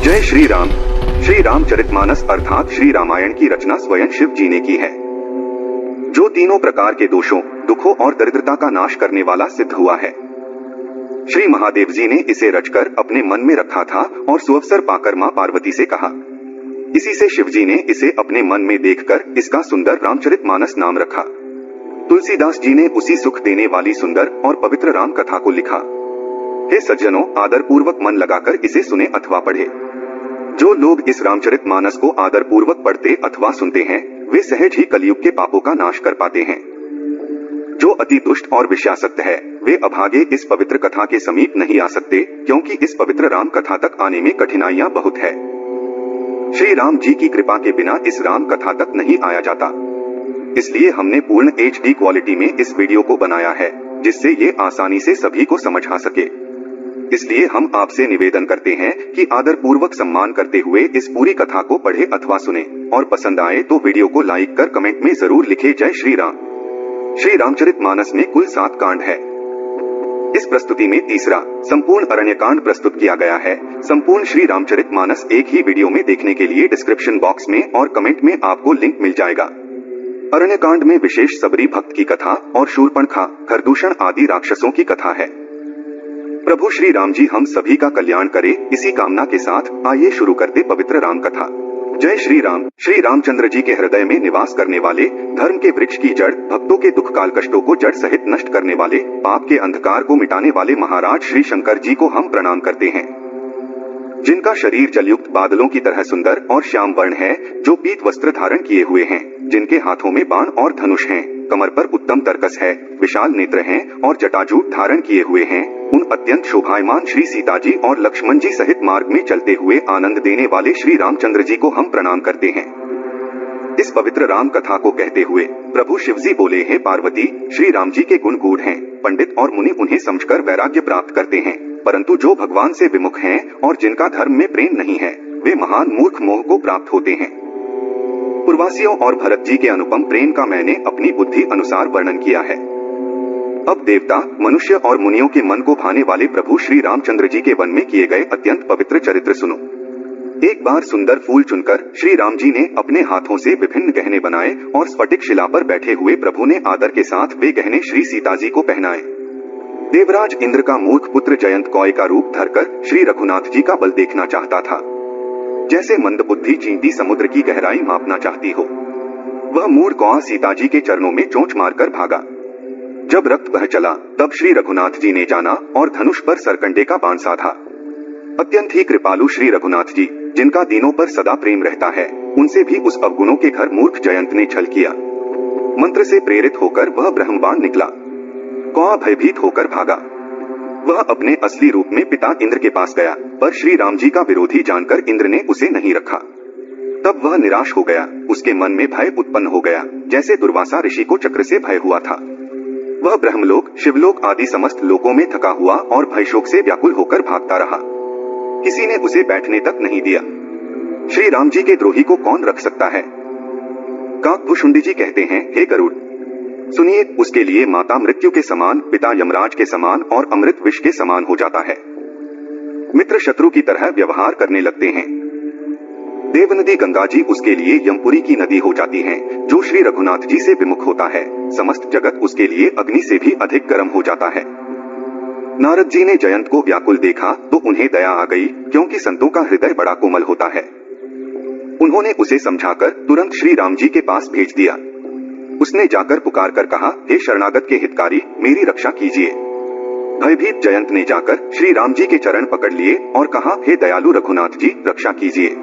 जय श्री राम। श्री रामचरितमानस अर्थात श्री रामायण की रचना स्वयं शिव जी ने की है, जो तीनों प्रकार के दोषों, दुखों और दरिद्रता का नाश करने वाला सिद्ध हुआ है। श्री महादेव जी ने इसे रचकर अपने मन में रखा था और सुअवसर पाकर मां पार्वती से कहा। इसी से शिव जी ने इसे अपने मन में देखकर इसका सुंदर रामचरितमानस नाम रखा। तुलसीदास जी ने उसी सुख देने वाली सुंदर और पवित्र राम कथा को लिखा। हे सज्जनों, आदर पूर्वक मन लगाकर इसे सुने अथवा पढ़े। जो लोग इस रामचरितमानस को आदर पूर्वक पढ़ते अथवा सुनते हैं, वे सहज ही कलयुग के पापों का नाश कर पाते हैं। जो अति दुष्ट और विषयासक्त है, वे अभागे इस पवित्र कथा के समीप नहीं आ सकते, क्योंकि इस पवित्र राम कथा तक आने में कठिनाइयां बहुत है। श्री राम जी की कृपा के बिना इस राम कथा तक नहीं आया जाता। इसलिए हमने पूर्ण HD क्वालिटी में इस वीडियो को बनाया है, जिससे ये आसानी से सभी को समझ आ सके। इसलिए हम आपसे निवेदन करते हैं कि आदर पूर्वक सम्मान करते हुए इस पूरी कथा को पढ़े अथवा सुने, और पसंद आए तो वीडियो को लाइक कर कमेंट में जरूर लिखे जय श्री राम। श्री रामचरितमानस में कुल 7 कांड है। इस प्रस्तुति में तीसरा संपूर्ण अरण्यकांड प्रस्तुत किया गया है। संपूर्ण श्री रामचरितमानस एक ही वीडियो में देखने के लिए डिस्क्रिप्शन बॉक्स में और कमेंट में आपको लिंक मिल जाएगा। अरण्यकांड में विशेष सबरी भक्त की कथा और शूर्पणखा, खरदूषण आदि राक्षसों की कथा है। प्रभु श्री राम जी हम सभी का कल्याण करे, इसी कामना के साथ आइए शुरू करते पवित्र राम कथा। जय श्री राम। श्री रामचंद्र जी के हृदय में निवास करने वाले, धर्म के वृक्ष की जड़, भक्तों के दुख काल कष्टों को जड़ सहित नष्ट करने वाले, पाप के अंधकार को मिटाने वाले महाराज श्री शंकर जी को हम प्रणाम करते हैं। जिनका शरीर जलयुक्त बादलों की तरह सुंदर और श्याम वर्ण है, जो पीत वस्त्र धारण किए हुए हैं, जिनके हाथों में बाण और धनुष हैं, कमर पर उत्तम तरकस है, विशाल नेत्र हैं और जटाजूट धारण किए हुए हैं, उन अत्यंत शोभायमान श्री सीता जी और लक्ष्मण जी सहित मार्ग में चलते हुए आनंद देने वाले श्री रामचंद्र जी को हम प्रणाम करते हैं। इस पवित्र राम कथा को कहते हुए प्रभु शिव जी बोले, हे पार्वती, श्री राम जी के गुण गूढ़ हैं, पंडित और मुनि उन्हें समझकर वैराग्य प्राप्त करते हैं, परंतु जो भगवान से विमुख हैं और जिनका धर्म में प्रेम नहीं है, वे महान मूर्ख मोह को प्राप्त होते हैं। पूर्वासियों और भरत जी के अनुपम प्रेम का मैंने अपनी बुद्धि अनुसार वर्णन किया है। अब देवता, मनुष्य और मुनियों के मन को भाने वाले प्रभु श्री रामचंद्र जी के वन में किए गए अत्यंत पवित्र चरित्र सुनो। एक बार सुंदर फूल चुनकर श्री राम जी ने अपने हाथों से विभिन्न गहने बनाए और स्फटिक शिला पर बैठे हुए प्रभु ने आदर के साथ वे गहने श्री सीता जी को पहनाए। देवराज इंद्र का मूर्ख पुत्र जयंत कौए का रूप धरकर श्री रघुनाथ जी का बल देखना चाहता था, जैसे मंदबुद्धि चींटी समुद्र की गहराई मापना चाहती हो। वह मूढ़ कौआ सीता जी के चरणों में चोंच मारकर भागा। जब रक्त बह चला, तब श्री रघुनाथ जी ने जाना और धनुष पर सरकंडे का बाण साधा। अत्यंत ही कृपालु श्री रघुनाथ जी, जिनका दीनों पर सदा प्रेम रहता है, उनसे भी उस अवगुणों के घर मूर्ख जयंत ने छल किया। मंत्र से प्रेरित होकर वह ब्रह्मबाण निकला। कौआ भयभीत होकर भागा। वह अपने असली रूप में पिता इंद्र के पास गया, पर श्री राम जी का विरोधी जानकर इंद्र ने उसे नहीं रखा। तब वह निराश हो गया। उसके मन में भय उत्पन्न हो गया, जैसे दुर्वासा ऋषि को चक्र से भय हुआ था। वह ब्रह्मलोक, शिवलोक आदि समस्त लोकों में थका हुआ और भयशोक से व्याकुल होकर भागता रहा। किसी ने उसे बैठने तक नहीं दिया। श्री राम जी के द्रोही को कौन रख सकता है? काकभूषुंडी जी कहते हैं, हे गरुड़, सुनिए, उसके लिए माता मृत्यु के समान, पिता यमराज के समान और अमृत विष के समान हो जाता है। मित्र शत्रु की तरह व्यवहार करने लगते हैं। देव नदी गंगा जी उसके लिए यमपुरी की नदी हो जाती है। जो श्री रघुनाथ जी से विमुख होता है, समस्त जगत उसके लिए अग्नि से भी अधिक गर्म हो जाता है। नारद जी ने जयंत को व्याकुल देखा तो उन्हें दया आ गई, क्योंकि संतों का हृदय बड़ा कोमल होता है। उन्होंने उसे समझाकर तुरंत श्री राम जी के पास भेज दिया। उसने जाकर पुकार कर कहा, हे शरणागत के हितकारी, मेरी रक्षा कीजिए। भयभीत जयंत ने जाकर श्री राम जी के चरण पकड़ लिए और कहा, हे दयालु रघुनाथ जी, रक्षा कीजिए।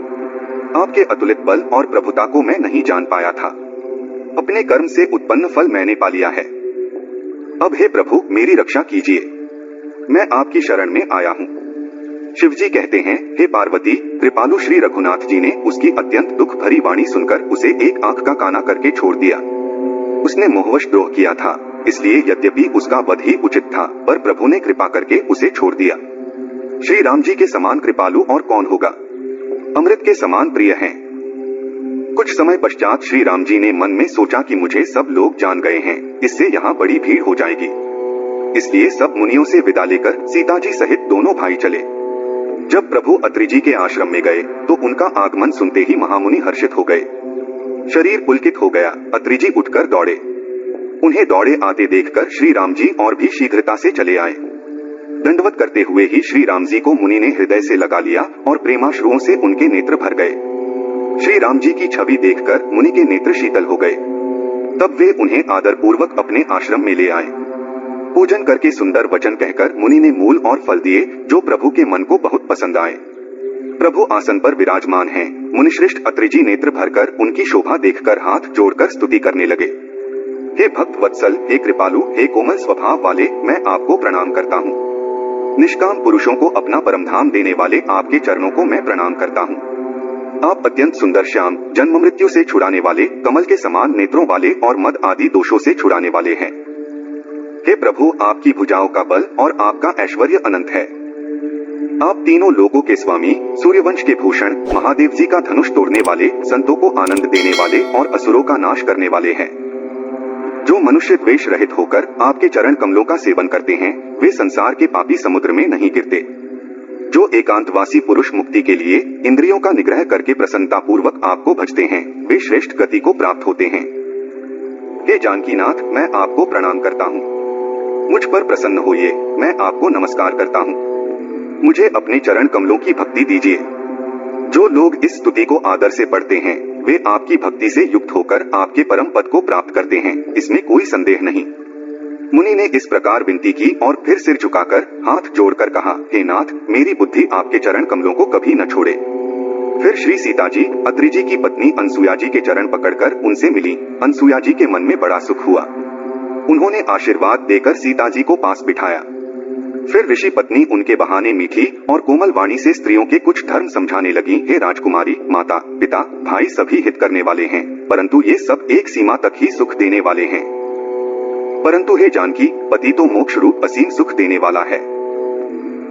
आपके अतुलित बल और प्रभुता को मैं नहीं जान पाया था। अपने कर्म से उत्पन्न फल मैंने पा लिया है। अब हे प्रभु, मेरी रक्षा कीजिए। मैं आपकी शरण में आया हूँ। शिव जी कहते हैं, हे पार्वती, कृपालु श्री रघुनाथ जी ने उसकी अत्यंत दुख भरी वाणी सुनकर उसे एक आंख का काना करके छोड़ दिया। उसने मोहवश द्रोह किया था, इसलिए यद्यपि उसका वध ही उचित था, पर प्रभु ने कृपा करके उसे छोड़ दिया। श्री राम जी के समान कृपालु और कौन होगा? अमृत के समान प्रिय हैं। कुछ समय पश्चात श्री राम जी ने मन में सोचा कि मुझे सब लोग जान गए हैं, इससे यहाँ बड़ी भीड़ हो जाएगी। इसलिए सब मुनियों से विदा लेकर सीता जी सहित दोनों भाई चले। जब प्रभु अत्रि जी के आश्रम में गए तो उनका आगमन सुनते ही महामुनि हर्षित हो गए। शरीर पुलकित हो गया। अत्रि जी उठकर दौड़े। उन्हें दौड़े आते देखकर श्री राम जी और भी शीघ्रता से चले आए। दंडवत करते हुए ही श्री राम जी को मुनि ने हृदय से लगा लिया और प्रेमाश्रुओं से उनके नेत्र भर गए। श्री राम जी की छवि देखकर मुनि के नेत्र शीतल हो गए। तब वे उन्हें आदर पूर्वक अपने आश्रम में ले आए। पूजन करके सुंदर वचन कहकर मुनि ने मूल और फल दिए जो प्रभु के मन को बहुत पसंद आए। प्रभु आसन पर विराजमान हैं। मुनिश्रेष्ठ अत्रि जी नेत्र भरकर उनकी शोभा देखकर हाथ जोड़कर स्तुति करने लगे। हे भक्त वत्सल, हे कृपालु, हे कोमल स्वभाव वाले, मैं आपको प्रणाम करता हूँ। निष्काम पुरुषों को अपना परम धाम देने वाले आपके चरणों को मैं प्रणाम करता हूँ। आप अत्यंत सुंदर श्याम, जन्म मृत्यु से छुड़ाने वाले, कमल के समान नेत्रों वाले और मद आदि दोषों से छुड़ाने वाले हैं। हे प्रभु, आपकी भुजाओं का बल और आपका ऐश्वर्य अनंत है। आप तीनों लोगों के स्वामी, सूर्यवंश के भूषण, महादेव जी का धनुष तोड़ने वाले, संतों को आनंद देने वाले और असुरों का नाश करने वाले हैं। जो मनुष्य द्वेष रहित होकर आपके चरण कमलों का सेवन करते हैं, वे संसार के पापी समुद्र में नहीं गिरते। जो एकांतवासी पुरुष मुक्ति के लिए इंद्रियों का निग्रह करके प्रसन्नता पूर्वक आपको भजते हैं, वे श्रेष्ठ गति को प्राप्त होते हैं। हे जानकीनाथ, मैं आपको प्रणाम करता हूँ। मुझ पर प्रसन्न होइए, मैं आपको नमस्कार करता हूँ। मुझे अपने चरण कमलों की भक्ति दीजिए। जो लोग इस स्तुति को आदर से पढ़ते हैं, वे आपकी भक्ति से युक्त होकर आपके परम पद को प्राप्त करते हैं, इसमें कोई संदेह नहीं। मुनि ने इस प्रकार विनती की और फिर सिर झुकाकर हाथ जोड़कर कहा, हे नाथ, मेरी बुद्धि आपके चरण कमलों को कभी न छोड़े। फिर श्री सीता जी अत्रि जी की पत्नी अनसुया जी के चरण पकड़कर उनसे मिली। अनसुया जी के मन में बड़ा सुख हुआ। उन्होंने आशीर्वाद देकर सीता जी को पास बिठाया। फिर ऋषि पत्नी उनके बहाने मीठी और कोमल वाणी से स्त्रियों के कुछ धर्म समझाने लगी। हे राजकुमारी, माता, पिता, भाई सभी हित करने वाले हैं, परंतु ये सब एक सीमा तक ही सुख देने वाले हैं। परंतु हे जानकी, पति तो मोक्ष रूप असीम सुख देने वाला है।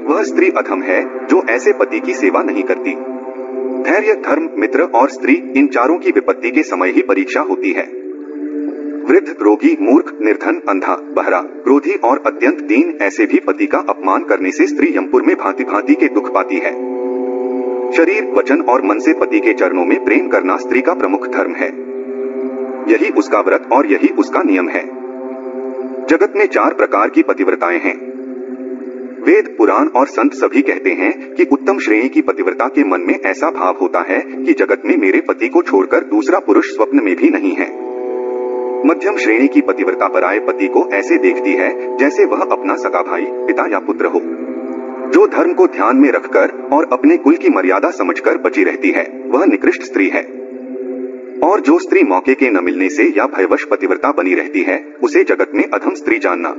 वह स्त्री अधम है जो ऐसे पति की सेवा नहीं करती। धैर्य, धर्म, मित्र और स्त्री, इन चारों की विपत्ति के समय ही परीक्षा होती है। वृद्ध, रोगी, मूर्ख, निर्धन, अंधा, बहरा, क्रोधी और अत्यंत दीन, ऐसे भी पति का अपमान करने से स्त्री यमपुर में भांति भांति के दुख पाती है। शरीर, वचन और मन से पति के चरणों में प्रेम करना स्त्री का प्रमुख धर्म है। यही उसका व्रत और यही उसका नियम है। जगत में 4 प्रकार की पतिव्रताएं हैं। वेद, पुराण और संत सभी कहते हैं कि उत्तम श्रेणी की पतिव्रता के मन में ऐसा भाव होता है कि जगत में मेरे पति को छोड़कर दूसरा पुरुष स्वप्न में भी नहीं है। मध्यम श्रेणी की पतिव्रता पराये पति को ऐसे देखती है जैसे वह अपना सगा भाई, पिता या पुत्र हो। जो धर्म को ध्यान में रखकर और अपने कुल की मर्यादा समझकर बची रहती है, वह निकृष्ट स्त्री है। और जो स्त्री मौके के न मिलने से या भयवश पतिव्रता बनी रहती है, उसे जगत में अधम स्त्री जानना।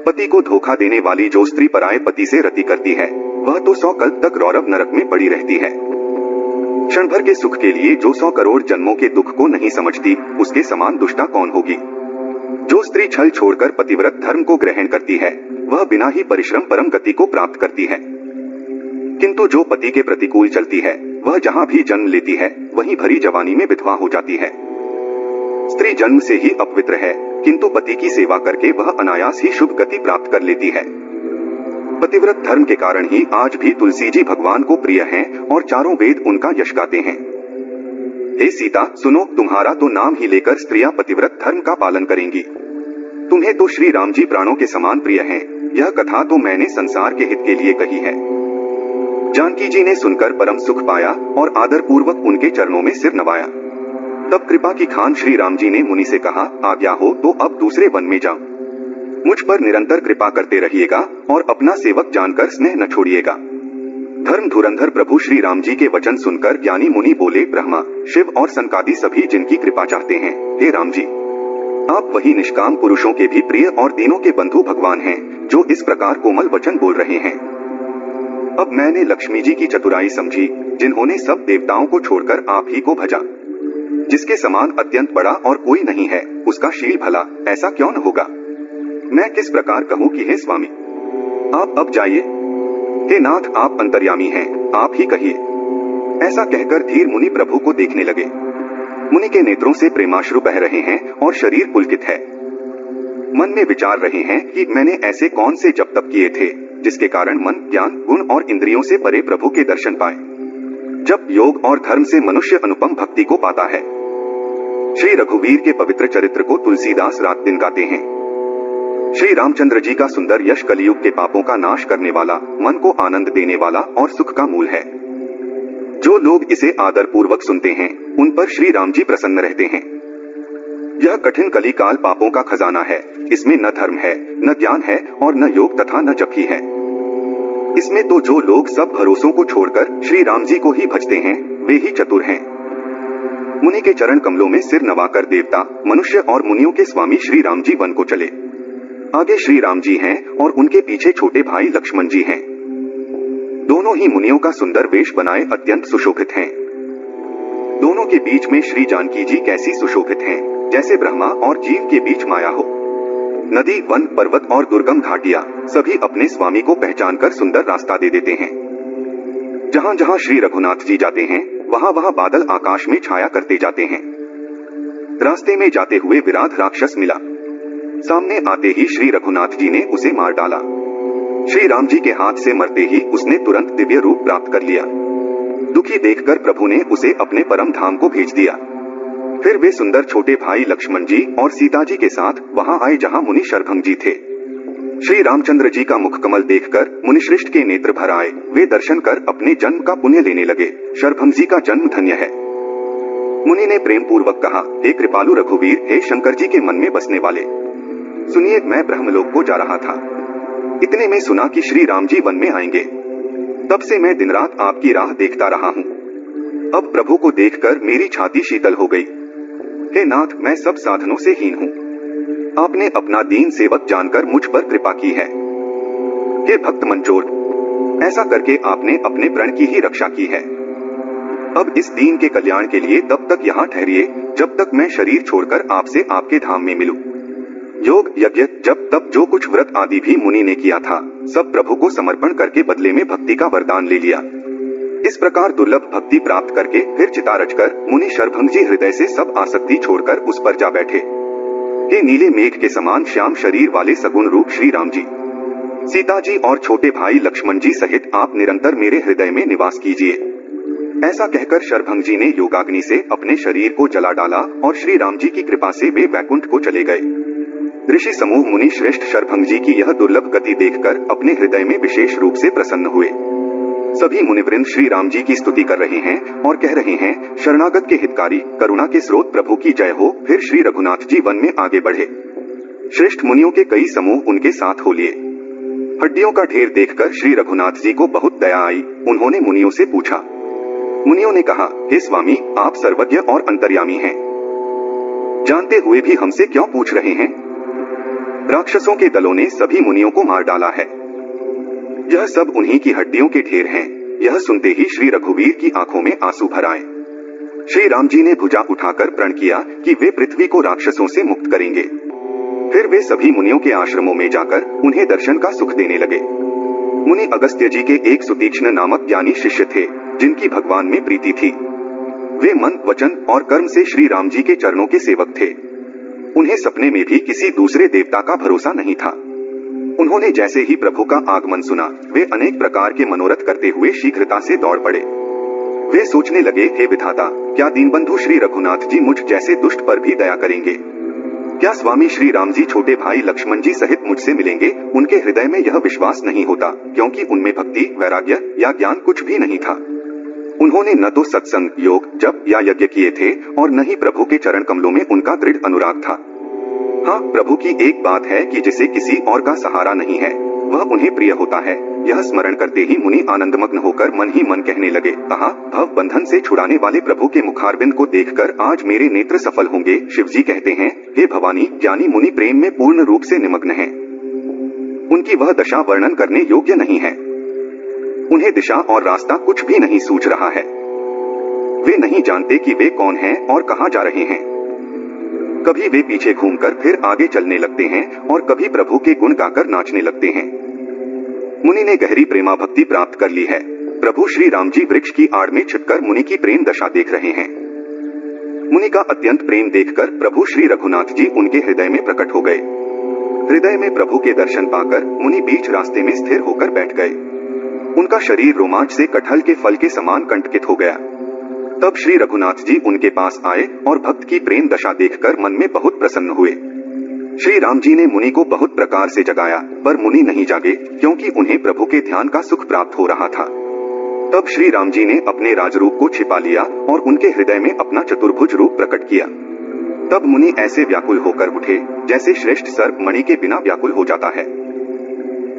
पति को धोखा देने वाली जो स्त्री पराये पति से रति करती है, वह तो 100 कल्प तक रौरव नरक में पड़ी रहती है। क्षण भर के सुख के लिए जो 100 करोड़ जन्मों के दुख को नहीं समझती, उसके समान दुष्टा कौन होगी। जो स्त्री छल छोड़कर पतिव्रत धर्म को ग्रहण करती है, वह बिना ही परिश्रम परम गति को प्राप्त करती है। किंतु जो पति के प्रतिकूल चलती है, वह जहाँ भी जन्म लेती है, वहीं भरी जवानी में विधवा हो जाती है। स्त्री जन्म से ही अपवित्र है, किंतु पति की सेवा करके वह अनायास ही शुभ गति प्राप्त कर लेती है। पतिव्रत धर्म के कारण ही आज भी तुलसी जी भगवान को प्रिय हैं और चारों वेद उनका यश गाते हैं। हे सीता, सुनो, तुम्हारा तो नाम ही लेकर स्त्रियां पतिव्रत धर्म का पालन करेंगी। तुम्हें तो श्री राम जी प्राणों के समान प्रिय हैं। यह कथा तो मैंने संसार के हित के लिए कही है। जानकी जी ने सुनकर परम सुख पाया और आदर पूर्वक उनके चरणों में सिर नवाया। तब कृपा की खान श्री राम जी ने मुनि से कहा, आज्ञा हो तो अब दूसरे वन में जाओ। मुझ पर निरंतर कृपा करते रहिएगा और अपना सेवक जानकर स्नेह न छोड़िएगा। धर्म धुरंधर प्रभु श्री राम जी के वचन सुनकर ज्ञानी मुनि बोले, ब्रह्मा, शिव और सनकादि सभी जिनकी कृपा चाहते हैं, हे राम जी, आप वही निष्काम पुरुषों के भी प्रिय और दीनों के बंधु भगवान हैं, जो इस प्रकार कोमल वचन बोल रहे हैं। अब मैंने लक्ष्मी जी की चतुराई समझी, जिन्होंने सब देवताओं को छोड़कर आप ही को भजा। जिसके समान अत्यंत बड़ा और कोई नहीं है, उसका शील भला, ऐसा क्यों न होगा। मैं किस प्रकार कहूँ कि हे स्वामी, आप अब जाइए। हे नाथ, आप अंतर्यामी हैं, आप ही कहिए। ऐसा कहकर धीर मुनि प्रभु को देखने लगे। मुनि के नेत्रों से प्रेमाश्रु बह रहे हैं और शरीर पुलकित है। मन में विचार रहे हैं कि मैंने ऐसे कौन से जप तप किए थे जिसके कारण मन, ज्ञान, गुण और इंद्रियों से परे प्रभु के दर्शन पाए। जब योग और धर्म से मनुष्य अनुपम भक्ति को पाता है। श्री रघुवीर के पवित्र चरित्र को तुलसीदास रात दिन गाते हैं। श्री रामचंद्र जी का सुंदर यश कलियुग के पापों का नाश करने वाला, मन को आनंद देने वाला और सुख का मूल है। जो लोग इसे आदर पूर्वक सुनते हैं, उन पर श्री राम जी प्रसन्न रहते हैं। यह कठिन कलिकाल पापों का खजाना है। इसमें न धर्म है, न ज्ञान है और न योग तथा न जप ही है। इसमें तो जो लोग सब भरोसों को छोड़कर श्री राम जी को ही भजते हैं, वे ही चतुर हैं। मुनि के चरण कमलों में सिर नवाकर देवता, मनुष्य और मुनियों के स्वामी श्री राम जी वन को चले। आगे श्री राम जी हैं और उनके पीछे छोटे भाई लक्ष्मण जी हैं। दोनों ही मुनियों का सुंदर वेश बनाए अत्यंत सुशोभित हैं। दोनों के बीच में श्री जानकी जी कैसी सुशोभित हैं, जैसे ब्रह्मा और जीव के बीच माया हो। नदी, वन, पर्वत और दुर्गम घाटियां सभी अपने स्वामी को पहचान कर सुंदर रास्ता दे देते हैं। जहां जहां श्री रघुनाथ जी जाते हैं, वहां वहां बादल आकाश में छाया करते जाते हैं। रास्ते में जाते हुए विराट राक्षस मिला। सामने आते ही श्री रघुनाथ जी ने उसे मार डाला। श्री राम जी के हाथ से मरते ही उसने तुरंत दिव्य रूप प्राप्त कर लिया। दुखी देखकर प्रभु ने उसे अपने परम धाम को भेज दिया। फिर वे सुंदर छोटे भाई लक्ष्मण जी और सीता जी के साथ वहां आए जहां मुनि शरभंग जी थे। श्री रामचंद्र जी का मुख कमल देखकर मुनिश्रेष्ठ के नेत्र भर आए। वे दर्शन कर अपने जन्म का पुण्य लेने लगे। शरभंग जी का जन्म धन्य है। मुनि ने प्रेम पूर्वक कहा, हे कृपालु रघुवीर, हे शंकर जी के मन में बसने वाले, सुनिए, मैं ब्रह्मलोक को जा रहा था। इतने में सुना कि श्री राम जी वन में आएंगे। तब से मैं दिन रात आपकी राह देखता रहा हूँ। अब प्रभु को देखकर मेरी छाती शीतल हो गई। हे नाथ, मैं सब साधनों से हीन हूँ। आपने अपना दीन सेवक जानकर मुझ पर कृपा की है। हे भक्त मंचोर, ऐसा करके आपने अपने प्रण की ही रक्षा की है। अब इस दीन के कल्याण के लिए तब तक यहाँ ठहरिए जब तक मैं शरीर छोड़कर आपसे आपके धाम में मिलूं। योग, यज्ञ, जब तब जो कुछ व्रत आदि भी मुनि ने किया था, सब प्रभु को समर्पण करके बदले में भक्ति का वरदान ले लिया। इस प्रकार दुर्लभ भक्ति प्राप्त करके फिर चिता रचकर मुनि शरभंग जी हृदय से सब आसक्ति छोड़कर उस पर जा बैठे। हे नीले मेघ के समान श्याम शरीर वाले सगुण रूप श्री राम जी, सीता जी और छोटे भाई लक्ष्मण जी सहित आप निरंतर मेरे हृदय में निवास कीजिए। ऐसा कहकर शरभंग जी ने योगाग्नि से अपने शरीर को जला डाला और श्री राम जी की कृपा से वे वैकुंठ को चले गए। ऋषि समूह मुनि श्रेष्ठ शरभंग जी की यह दुर्लभ गति देखकर अपने हृदय में विशेष रूप से प्रसन्न हुए। सभी मुनिवृंद श्री राम जी की स्तुति कर रहे हैं और कह रहे हैं, शरणागत के हितकारी, करुणा के स्रोत प्रभु की जय हो। फिर श्री रघुनाथ जी वन में आगे बढ़े। श्रेष्ठ मुनियों के कई समूह उनके साथ हो लिए। हड्डियों का ढेर देखकर श्री रघुनाथ जी को बहुत दया आई। उन्होंने मुनियों से पूछा। मुनियों ने कहा, हे स्वामी, आप सर्वज्ञ और अंतर्यामी हैं। जानते हुए भी हमसे क्यों पूछ रहे हैं? राक्षसों के दलों ने सभी मुनियों को मार डाला है। यह सब उन्हीं की हड्डियों के ढेर हैं। यह सुनते ही श्री रघुवीर की आंखों में आंसू भर आए। श्री राम जी ने भुजा उठाकर प्रण किया कि वे पृथ्वी को राक्षसों से मुक्त करेंगे। फिर वे सभी मुनियों के आश्रमों में जाकर उन्हें दर्शन का सुख देने लगे। मुनि अगस्त्य जी के एक सुतीक्ष्ण नामक ज्ञानी शिष्य थे, जिनकी भगवान में प्रीति थी। वे मन, वचन और कर्म से श्री राम जी के चरणों के सेवक थे। उन्हें सपने में भी किसी दूसरे देवता का भरोसा नहीं था। उन्होंने जैसे ही प्रभु का आगमन सुना, वे अनेक प्रकार के मनोरथ करते हुए शीघ्रता से दौड़ पड़े। वे सोचने लगे, हे विधाता, क्या दीनबंधु श्री रघुनाथ जी मुझ जैसे दुष्ट पर भी दया करेंगे? क्या स्वामी श्री राम जी छोटे भाई लक्ष्मण जी सहित मुझसे मिलेंगे? उनके हृदय में यह विश्वास नहीं होता, क्योंकि उनमें भक्ति, वैराग्य या ज्ञान कुछ भी नहीं था। उन्होंने न तो सत्संग, योग, जप या यज्ञ किए थे और न ही प्रभु के चरण कमलों में उनका दृढ़ अनुराग था। हाँ, प्रभु की एक बात है कि जिसे किसी और का सहारा नहीं है, वह उन्हें प्रिय होता है। यह स्मरण करते ही मुनि आनंदमग्न होकर मन ही मन कहने लगे, कहा, भव बंधन से छुड़ाने वाले प्रभु के मुखारविंद को देखकर आज मेरे नेत्र सफल होंगे। शिव जी कहते हैं, हे भवानी, ज्ञानी मुनि प्रेम में पूर्ण रूप से निमग्न हैं। उनकी वह दशा वर्णन करने योग्य नहीं है। उन्हें दिशा और रास्ता कुछ भी नहीं सूझ रहा है। वे नहीं जानते कि वे कौन हैं और कहाँ जा रहे हैं। कभी वे पीछे घूमकर फिर आगे चलने लगते हैं और कभी प्रभु के गुण गाकर नाचने लगते हैं। मुनि ने गहरी प्रेमा भक्ति प्राप्त कर ली है। प्रभु श्री राम जी वृक्ष की आड़ में छिपकर मुनि की प्रेम दशा देख रहे हैं। मुनि का अत्यंत प्रेम देखकर प्रभु श्री रघुनाथ जी उनके हृदय में प्रकट हो गए। हृदय में प्रभु के दर्शन पाकर मुनि बीच रास्ते में स्थिर होकर बैठ गए। उनका शरीर रोमांच से कटहल के फल के समान कंटकित हो गया। तब श्री रघुनाथ जी उनके पास आए और भक्त की प्रेम दशा देखकर मन में बहुत प्रसन्न हुए। श्री राम जी ने मुनि को बहुत प्रकार से जगाया, पर मुनि नहीं जागे, क्योंकि उन्हें प्रभु के ध्यान का सुख प्राप्त हो रहा था। तब श्री राम जी ने अपने राजरूप को छिपा लिया और उनके हृदय में अपना चतुर्भुज रूप प्रकट किया। तब मुनि ऐसे व्याकुल होकर उठे जैसे श्रेष्ठ सर्प मणि के बिना व्याकुल हो जाता है।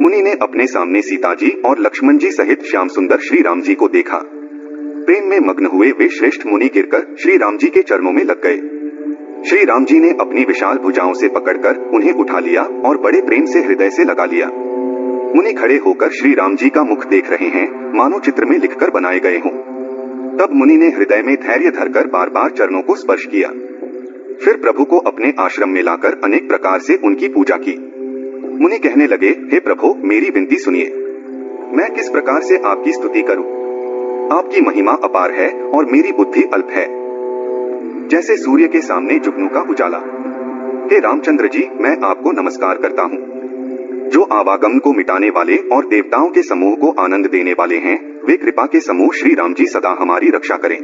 मुनि ने अपने सामने सीता जी और लक्ष्मण जी सहित श्याम सुंदर श्री राम जी को देखा। प्रेम में मग्न हुए वे श्रेष्ठ मुनि गिरकर श्री राम जी के चरणों में लग गए। श्री राम जी ने अपनी विशाल भुजाओं से पकड़कर उन्हें उठा लिया और बड़े प्रेम से हृदय से लगा लिया। मुनि खड़े होकर श्री राम जी का मुख देख रहे हैं, मानो चित्र में लिखकर बनाए गए हों। तब मुनि ने हृदय में धैर्य धरकर बार बार चरणों को स्पर्श किया। फिर प्रभु को अपने आश्रम में लाकर अनेक प्रकार से उनकी पूजा की। मुनि कहने लगे, हे प्रभु, मेरी विनती सुनिए। मैं किस प्रकार से आपकी स्तुति करूं? आपकी महिमा अपार है और मेरी बुद्धि अल्प है, जैसे सूर्य के सामने जुगनू का उजाला। हे रामचंद्र जी, मैं आपको नमस्कार करता हूँ। जो आवागमन को मिटाने वाले और देवताओं के समूह को आनंद देने वाले हैं, वे कृपा के समूह श्री राम जी सदा हमारी रक्षा करें।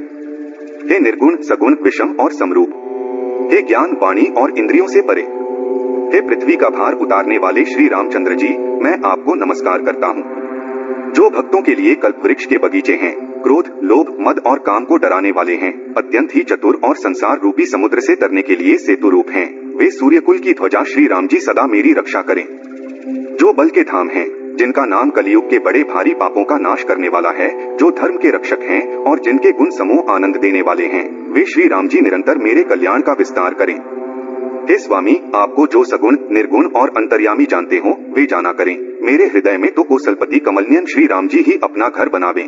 हे निर्गुण, सगुण, विषम और समरूप, हे ज्ञान, वाणी और इंद्रियों से परे, हे पृथ्वी का भार उतारने वाले श्री रामचंद्र जी, मैं आपको नमस्कार करता हूँ। जो भक्तों के लिए कल्पवृक्ष के बगीचे हैं, क्रोध, लोभ, मद और काम को डराने वाले हैं, अत्यंत ही चतुर और संसार रूपी समुद्र से तरने के लिए सेतु रूप हैं, वे सूर्यकुल की ध्वजा श्री राम जी सदा मेरी रक्षा करें। जो बल के धाम हैं, जिनका नाम कलियुग के बड़े भारी पापों का नाश करने वाला है, जो धर्म के रक्षक हैं और जिनके गुण समूह आनंद देने वाले हैं, वे श्री राम जी निरंतर मेरे कल्याण का विस्तार करें। हे स्वामी, आपको जो सगुण, निर्गुण और अंतर्यामी जानते हो, वे जाना करें। मेरे हृदय में तो कौशलपति कमलनयन श्री राम जी ही अपना घर बनावें।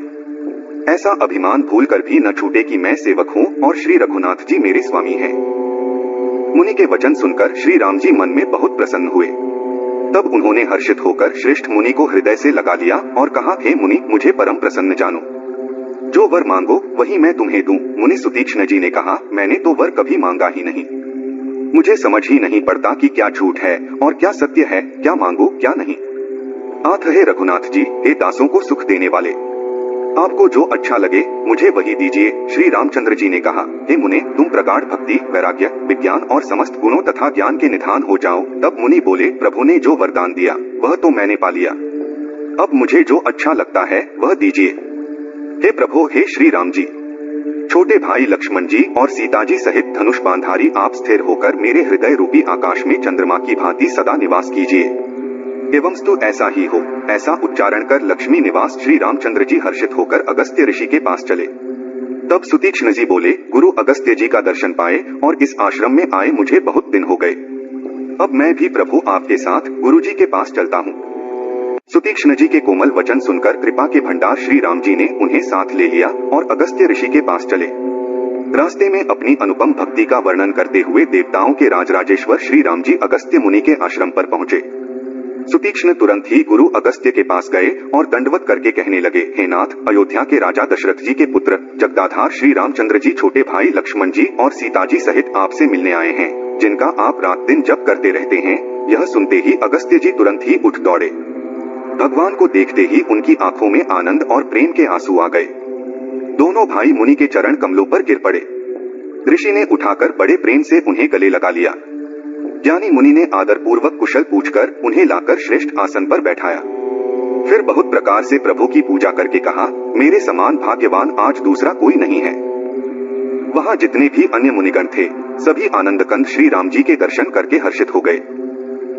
ऐसा अभिमान भूल कर भी न छूटे कि मैं सेवक हूँ और श्री रघुनाथ जी मेरे स्वामी हैं। मुनि के वचन सुनकर श्री राम जी मन में बहुत प्रसन्न हुए। तब उन्होंने हर्षित होकर श्रेष्ठ मुनि को हृदय से लगा लिया और कहा, हे मुनि, मुझे परम प्रसन्न जानो। जो वर मांगो वही मैं तुम्हें दूं। मुनि सुतीक्ष्ण जी ने कहा, मैंने तो वर कभी मांगा ही नहीं। मुझे समझ ही नहीं पड़ता कि क्या झूठ है और क्या सत्य है, क्या मांगो क्या नहीं। आठ हे रघुनाथ जी, हे दासों को सुख देने वाले, आपको जो अच्छा लगे मुझे वही दीजिए। श्री रामचंद्र जी ने कहा, हे मुने, तुम प्रगाढ़ भक्ति, वैराग्य, विज्ञान और समस्त गुणों तथा ज्ञान के निधान हो जाओ। तब मुनि बोले, प्रभु ने जो वरदान दिया वह तो मैंने पा लिया, अब मुझे जो अच्छा लगता है वह दीजिए। हे प्रभु, हे श्री राम जी, छोटे भाई लक्ष्मण जी और सीता जी सहित धनुष बांधारी आप स्थिर होकर मेरे हृदय रूपी आकाश में चंद्रमा की भांति सदा निवास कीजिए। एवंस्तु ऐसा ही हो। ऐसा उच्चारण कर लक्ष्मी निवास श्री रामचंद्र जी हर्षित होकर अगस्त्य ऋषि के पास चले। तब सुतीक्ष्ण जी बोले, गुरु अगस्त्य जी का दर्शन पाए और इस आश्रम में आए मुझे बहुत दिन हो गए। अब मैं भी प्रभु आपके साथ गुरु जी के पास चलता हूँ। सुतीक्ष्ण जी के कोमल वचन सुनकर कृपा के भंडार श्री राम जी ने उन्हें साथ ले लिया और अगस्त्य ऋषि के पास चले। रास्ते में अपनी अनुपम भक्ति का वर्णन करते हुए देवताओं के राजराजेश्वर श्री राम जी अगस्त्य मुनि के आश्रम पर पहुँचे। सुतीक्ष्ण तुरंत ही गुरु अगस्त्य के पास गए और दंडवत करके कहने लगे, हे नाथ, अयोध्या के राजा दशरथ जी के पुत्र जगदाधार श्री रामचंद्र जी छोटे भाई लक्ष्मण जी और सीता जी सहित आपसे मिलने आए हैं, जिनका आप रात दिन जप करते रहते हैं। यह सुनते ही अगस्त्य जी तुरंत ही उठ दौड़े। भगवान को देखते ही उनकी आंखों में आनंद और प्रेम के आंसू आ गए। दोनों भाई मुनि के चरण कमलों पर गिर पड़े। ऋषि ने उठाकर बड़े प्रेम से उन्हें गले लगा लिया। ज्ञानी मुनि ने आदर पूर्वक कुशल पूछकर उन्हें लाकर श्रेष्ठ आसन पर बैठाया। फिर बहुत प्रकार से प्रभु की पूजा करके कहा, मेरे समान भाग्यवान आज दूसरा कोई नहीं है। वहां जितने भी अन्य मुनिगण थे, सभी आनंद कंद श्री राम जी के दर्शन करके हर्षित हो गए।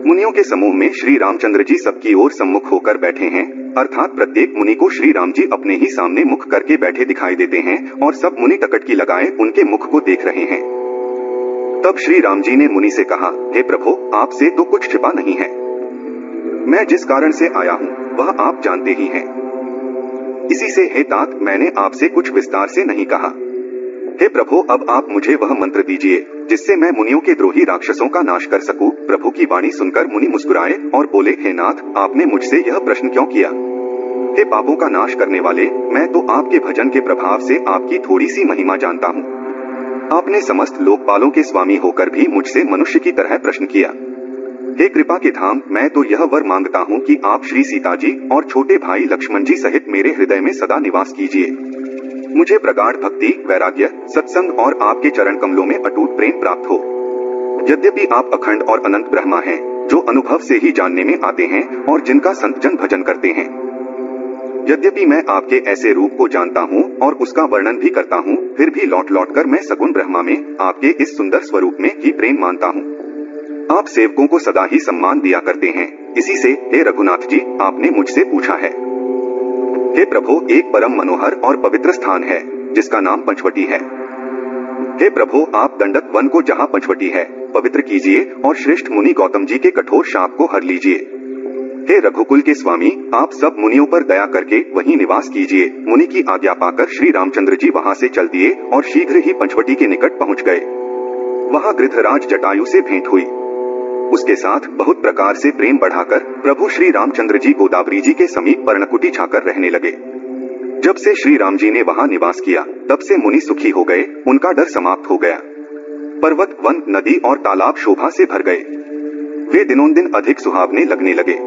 मुनियों के समूह में श्री रामचंद्र जी सबकी ओर सम्मुख होकर बैठे हैं, अर्थात प्रत्येक मुनि को श्री राम जी अपने ही सामने मुख करके बैठे दिखाई देते हैं और सब मुनि टकटकी लगाए उनके मुख को देख रहे हैं। तब श्री राम जी ने मुनि से कहा, हे प्रभु, आपसे तो कुछ छिपा नहीं है। मैं जिस कारण से आया हूँ वह आप जानते ही हैं। इसी से हे तात, मैंने आपसे कुछ विस्तार से नहीं कहा। हे प्रभु, अब आप मुझे वह मंत्र दीजिए जिससे मैं मुनियों के द्रोही राक्षसों का नाश कर सकूं। प्रभु की वाणी सुनकर मुनि मुस्कुराए और बोले, हे नाथ, आपने मुझसे यह प्रश्न क्यों किया? हे पापों का नाश करने वाले, मैं तो आपके भजन के प्रभाव से आपकी थोड़ी सी महिमा जानता हूँ। आपने समस्त लोकपालों के स्वामी होकर भी मुझसे मनुष्य की तरह प्रश्न किया। हे कृपा के धाम, मैं तो यह वर मांगता हूँ कि आप श्री सीता जी और छोटे भाई लक्ष्मण जी सहित मेरे हृदय में सदा निवास कीजिए। मुझे प्रगाढ़ भक्ति, वैराग्य, सत्संग और आपके चरण कमलों में अटूट प्रेम प्राप्त हो। यद्यपि आप अखंड और अनंत ब्रह्मा हैं, जो अनुभव से ही जानने में आते हैं और जिनका संत जन भजन करते हैं। यद्यपि मैं आपके ऐसे रूप को जानता हूँ और उसका वर्णन भी करता हूँ, फिर भी लौट लौट कर मैं सगुण ब्रह्मा में आपके इस सुंदर स्वरूप में ही प्रेम मानता हूँ। आप सेवकों को सदा ही सम्मान दिया करते हैं, इसी से हे रघुनाथ जी आपने मुझसे पूछा है। हे प्रभु, एक परम मनोहर और पवित्र स्थान है जिसका नाम पंचवटी है। हे प्रभु, आप दंडक वन को जहाँ पंचवटी है पवित्र कीजिए और श्रेष्ठ मुनि गौतम जी के कठोर शाप को हर लीजिए। हे रघुकुल के स्वामी, आप सब मुनियों पर दया करके वहीं निवास कीजिए। मुनि की आज्ञा पाकर श्री रामचंद्र जी वहां से चल दिए और शीघ्र ही पंचवटी के निकट पहुंच गए। वहां गृधराज जटायु से भेंट हुई। उसके साथ बहुत प्रकार से प्रेम बढ़ाकर प्रभु श्री रामचंद्र जी गोदावरी जी के समीप पर्णकुटी छाकर रहने लगे। जब से श्री राम जी ने वहां निवास किया, तब से मुनि सुखी हो गए, उनका डर समाप्त हो गया। पर्वत, वन, नदी और तालाब शोभा से भर गए। वे दिनों-दिन अधिक सुहावने लगने लगे।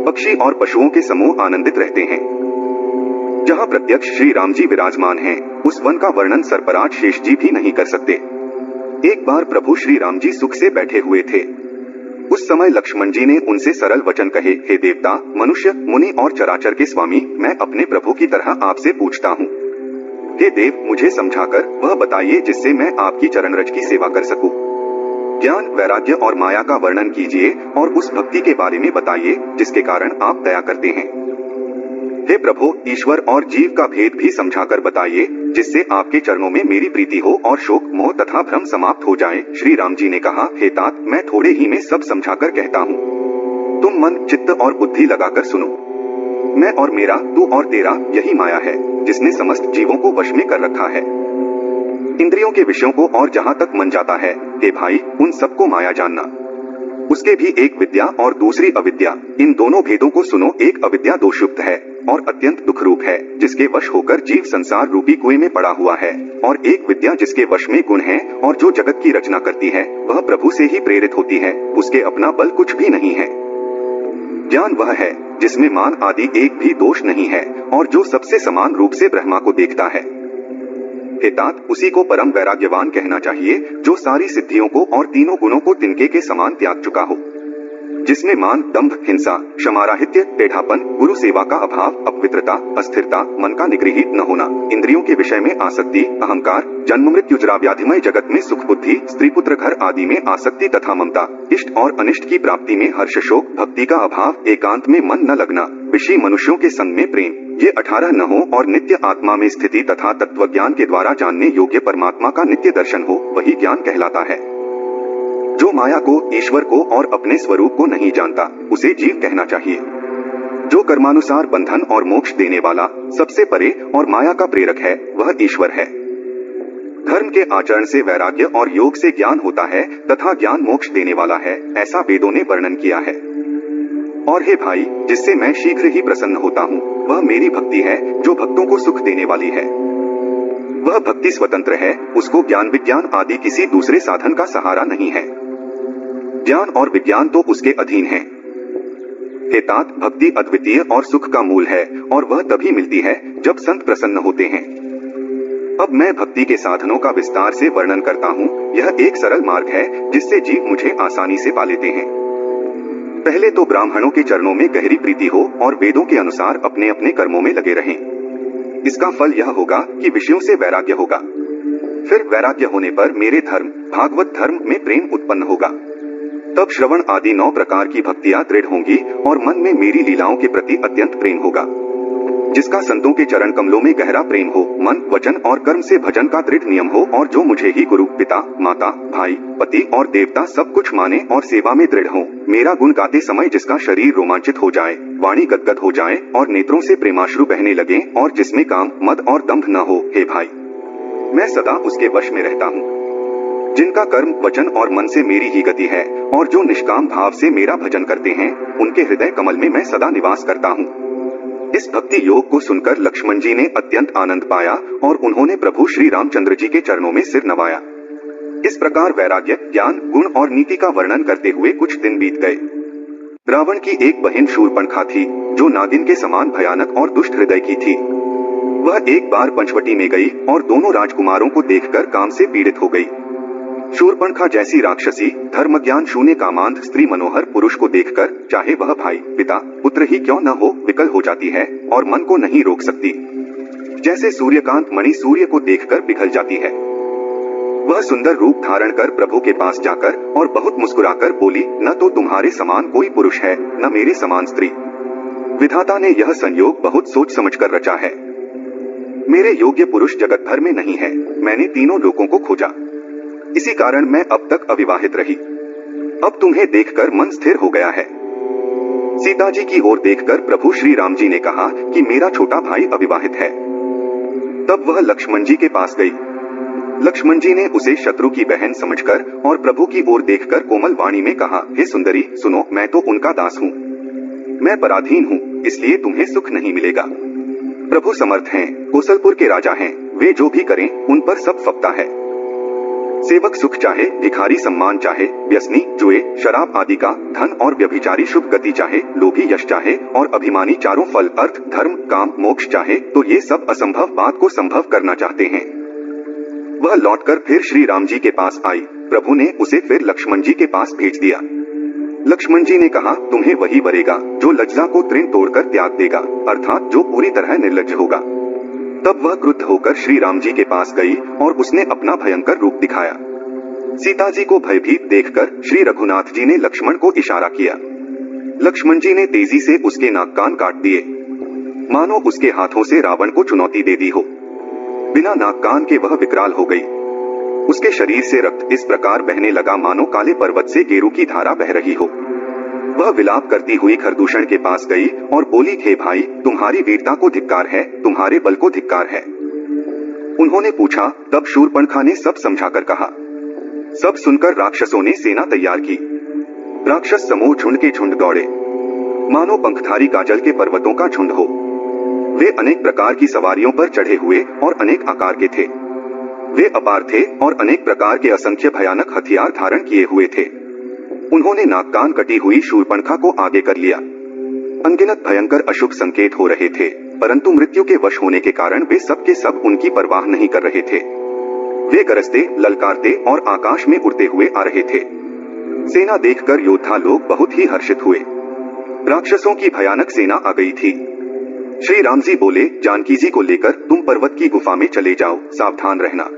पक्षी और पशुओं के समूह आनंदित रहते हैं। जहाँ प्रत्यक्ष श्री राम जी विराजमान हैं, उस वन का वर्णन सरपराज शेष जी भी नहीं कर सकते। एक बार प्रभु श्री राम जी सुख से बैठे हुए थे। उस समय लक्ष्मण जी ने उनसे सरल वचन कहे, हे देवता, मनुष्य, मुनि और चराचर के स्वामी, मैं अपने प्रभु की तरह आपसे पूछता हूँ। हे देव, मुझे समझाकर वह बताइए जिससे मैं आपकी चरणरज की सेवा कर सकूं। ज्ञान, वैराग्य और माया का वर्णन कीजिए और उस भक्ति के बारे में बताइए जिसके कारण आप दया करते हैं। हे प्रभु, ईश्वर और जीव का भेद भी समझाकर बताइए जिससे आपके चरणों में मेरी प्रीति हो और शोक, मोह तथा भ्रम समाप्त हो जाए। श्री राम जी ने कहा, हे तात, मैं थोड़े ही में सब समझाकर कहता हूँ। तुम मन, चित्त और बुद्धि लगाकर सुनो। मैं और मेरा, तू और तेरा, यही माया है जिसने समस्त जीवों को वश में कर रखा है। इंद्रियों के विषयों को और जहाँ तक मन जाता है, हे भाई, उन सबको माया जानना। उसके भी एक विद्या और दूसरी अविद्या, इन दोनों भेदों को सुनो। एक अविद्या दोषयुक्त है और अत्यंत दुख रूप है, जिसके वश होकर जीव संसार रूपी कुएं में पड़ा हुआ है, और एक विद्या जिसके वश में गुण है और जो जगत की रचना करती है, वह प्रभु से ही प्रेरित होती है, उसके अपना बल कुछ भी नहीं है। ज्ञान वह है जिसमें मान आदि एक भी दोष नहीं है और जो सबसे समान रूप से ब्रह्मा को देखता है। हे तात, उसी को परम वैराग्यवान कहना चाहिए जो सारी सिद्धियों को और तीनों गुणों को तिनके के समान त्याग चुका हो, जिसमें मान, दंभ, हिंसा, क्षमाराहित्य, टेढ़ापन, गुरु सेवा का अभाव, अपवित्रता, अस्थिरता, मन का निगृहित न होना, इंद्रियों के विषय में आसक्ति, अहंकार, जन्म मृत्यु जरा व्याधिमय जगत में सुख बुद्धि, स्त्री पुत्र घर आदि में आसक्ति तथा ममता, इष्ट और अनिष्ट की प्राप्ति में हर्ष शोक, भक्ति का अभाव, एकांत में मन न लगना, विषयी मनुष्यों के संग में प्रेम, ये 18 न हो और नित्य आत्मा में स्थिति तथा तत्व ज्ञान के द्वारा जानने योग्य परमात्मा का नित्य दर्शन हो, वही ज्ञान कहलाता है। जो माया को, ईश्वर को और अपने स्वरूप को नहीं जानता, उसे जीव कहना चाहिए। जो कर्मानुसार बंधन और मोक्ष देने वाला, सबसे परे और माया का प्रेरक है, वह ईश्वर है। धर्म के आचरण से वैराग्य और योग से ज्ञान होता है तथा ज्ञान मोक्ष देने वाला है, ऐसा वेदों ने वर्णन किया है। और हे भाई, जिससे मैं शीघ्र ही प्रसन्न होता हूँ, वह मेरी भक्ति है जो भक्तों को सुख देने वाली है। वह भक्ति स्वतंत्र है, उसको ज्ञान विज्ञान आदि किसी दूसरे साधन का सहारा नहीं है। ज्ञान और विज्ञान तो उसके अधीन है। हे तात, भक्ति अद्वितीय और सुख का मूल है और वह तभी मिलती है जब संत प्रसन्न होते हैं। अब मैं भक्ति के साधनों का विस्तार से वर्णन करता हूँ। यह एक सरल मार्ग है जिससे जीव मुझे आसानी से पा लेते हैं। पहले तो ब्राह्मणों के चरणों में गहरी प्रीति हो और वेदों के अनुसार अपने अपने कर्मों में लगे रहें। इसका फल यह होगा कि विषयों से वैराग्य होगा। फिर वैराग्य होने पर मेरे धर्म, भागवत धर्म में प्रेम उत्पन्न होगा। तब श्रवण आदि 9 प्रकार की भक्तियां दृढ़ होंगी और मन में मेरी लीलाओं के प्रति अत्यंत प्रेम होगा। जिसका संतों के चरण कमलों में गहरा प्रेम हो, मन, वचन और कर्म से भजन का दृढ़ नियम हो और जो मुझे ही गुरु, पिता, माता, भाई, पति और देवता सब कुछ माने और सेवा में दृढ़ हो। मेरा गुण गाते समय जिसका शरीर रोमांचित हो जाए, वाणी गदगद हो जाए और नेत्रों से प्रेमाश्रु बहने लगे और जिसमें काम, मद और दंभ न हो, हे भाई, मैं सदा उसके वश में रहता हूँ। जिनका कर्म, वचन और मन से मेरी ही गति है और जो निष्काम भाव से मेरा भजन करते हैं, उनके हृदय कमल में मैं सदा निवास करता हूँ। इस भक्ति योग को सुनकर लक्ष्मण जी ने अत्यंत आनंद पाया और उन्होंने प्रभु श्री रामचंद्र जी के चरणों में सिर नवाया। इस प्रकार वैराग्य, ज्ञान, गुण और नीति का वर्णन करते हुए कुछ दिन बीत गए। रावण की एक बहन शूर्पणखा थी, जो नागिन के समान भयानक और दुष्ट हृदय की थी। वह एक बार पंचवटी में गई और दोनों राजकुमारों को देखकर काम से पीड़ित हो गई। शूर्पणखा जैसी राक्षसी, धर्म ज्ञान शून्य कामांध स्त्री मनोहर पुरुष को देखकर, चाहे वह भाई, पिता, पुत्र ही क्यों न हो, विकल हो जाती है और मन को नहीं रोक सकती। जैसे सूर्यकांत मणि सूर्य को देखकर पिघल जाती है। वह सुंदर रूप धारण कर प्रभु के पास जाकर और बहुत मुस्कुराकर बोली, न तो तुम्हारे समान कोई पुरुष है, न मेरे समान स्त्री। विधाता ने यह संयोग बहुत सोच समझकर रचा है। मेरे योग्य पुरुष जगत भर में नहीं है। मैंने तीनों लोगों को खोजा, इसी कारण मैं अब तक अविवाहित रही। अब तुम्हें देखकर मन स्थिर हो गया है। सीता जी की ओर देखकर प्रभु श्री राम जी ने कहा कि मेरा छोटा भाई अविवाहित है। तब वह लक्ष्मण जी के पास गई। लक्ष्मण जी ने उसे शत्रु की बहन समझकर और प्रभु की ओर देखकर कोमल वाणी में कहा, हे सुंदरी, सुनो, मैं तो उनका दास हूँ। मैं पराधीन हूँ, इसलिए तुम्हें सुख नहीं मिलेगा। प्रभु समर्थ हैं, कौशलपुर के राजा हैं, वे जो भी करें उन पर सब फबता है। सेवक सुख चाहे, भिखारी सम्मान चाहे, व्यसनी जुए शराब आदि का, धन और व्यभिचारी शुभ गति चाहे, लोभी यश चाहे और अभिमानी चारों फल अर्थ धर्म काम मोक्ष चाहे, तो ये सब असंभव बात को संभव करना चाहते हैं। वह लौटकर फिर श्री राम जी के पास आई। प्रभु ने उसे फिर लक्ष्मण जी के पास भेज दिया। लक्ष्मण जी ने कहा, तुम्हें वही वरेगा जो लज्जा को तृण तोड़कर त्याग देगा, अर्थात जो पूरी तरह निर्लज्ज होगा। तब वह क्रुद्ध होकर श्री राम जी के पास गई और उसने अपना भयंकर रूप दिखाया। सीता जी को भयभीत देखकर श्री रघुनाथ जी ने लक्ष्मण को इशारा किया। लक्ष्मण जी ने तेजी से उसके नाक कान काट दिए, मानो उसके हाथों से रावण को चुनौती दे दी हो। बिना नाक कान के वह विकराल हो गई। उसके शरीर से रक्त इस प्रकार बहने लगा मानो काले पर्वत से गेरू की धारा बह रही हो। वह विलाप करती हुई खरदूषण के पास गई और बोली, हे भाई, तुम्हारी वीरता को धिक्कार है, तुम्हारे बल को धिक्कार है। उन्होंने पूछा। तब शूर्पणखा ने सब समझाकर कहा। सब सुनकर राक्षसों ने सेना तैयार की। राक्षस समूह झुंड के झुंड दौड़े, मानो पंखधारी काजल के पर्वतों का झुंड हो। वे अनेक प्रकार की सवारियों पर चढ़े हुए और अनेक आकार के थे। वे अपार थे और अनेक प्रकार के असंख्य भयानक हथियार धारण किए हुए थे। उन्होंने नाक कान कटी हुई शूर्पणखा को आगे कर लिया। अनगिनत भयंकर अशुभ संकेत हो रहे थे, परंतु मृत्यु के वश होने के कारण वे सब के सब उनकी परवाह नहीं कर रहे थे। वे गरजते, ललकारते और आकाश में उड़ते हुए आ रहे थे। सेना देखकर योद्धा लोग बहुत ही हर्षित हुए। राक्षसों की भयानक सेना आ गई थी। श्री राम जी बोले, जानकी जी को लेकर तुम पर्वत की गुफा में चले जाओ, सावधान रहना।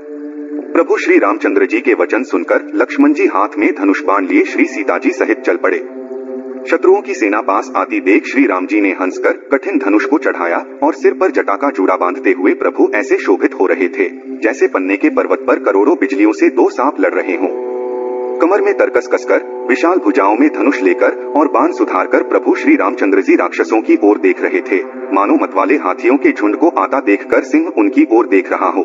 प्रभु श्री रामचंद्र जी के वचन सुनकर लक्ष्मण जी हाथ में धनुष बाण लिए श्री सीता जी सहित चल पड़े। शत्रुओं की सेना पास आती देख श्री राम जी ने हंसकर कठिन धनुष को चढ़ाया और सिर पर जटा का जूड़ा बांधते हुए प्रभु ऐसे शोभित हो रहे थे जैसे पन्ने के पर्वत पर करोड़ों बिजलियों से दो सांप लड़ रहे हों। कमर में तरकस कसकर, विशाल भुजाओं में धनुष लेकर और बाण सुधारकर प्रभु श्री रामचंद्र जी राक्षसों की ओर देख रहे थे, मानो मतवाले हाथियों के झुंड को आता देखकर सिंह उनकी ओर देख रहा हो।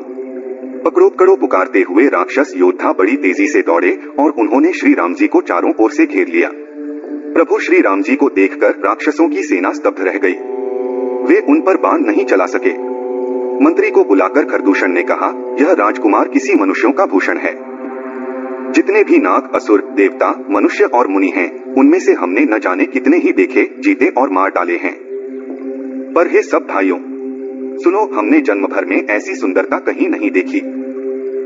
पकड़ो पकड़ो पुकारते हुए राक्षस योद्धा बड़ी तेजी से दौड़े और उन्होंने श्री राम जी को चारों ओर से घेर लिया। प्रभु श्री राम जी को देखकर राक्षसों की सेना स्तब्ध रह गई। वे उन पर बाण नहीं चला सके। मंत्री को बुलाकर खरदूषण ने कहा, यह राजकुमार किसी मनुष्यों का भूषण है। जितने भी नाग, असुर, देवता, मनुष्य और मुनि हैं, उनमें से हमने न जाने कितने ही देखे, जीते और मार डाले हैं। पर हे सब भाइयों, सुनो, हमने जन्म भर में ऐसी सुंदरता कहीं नहीं देखी।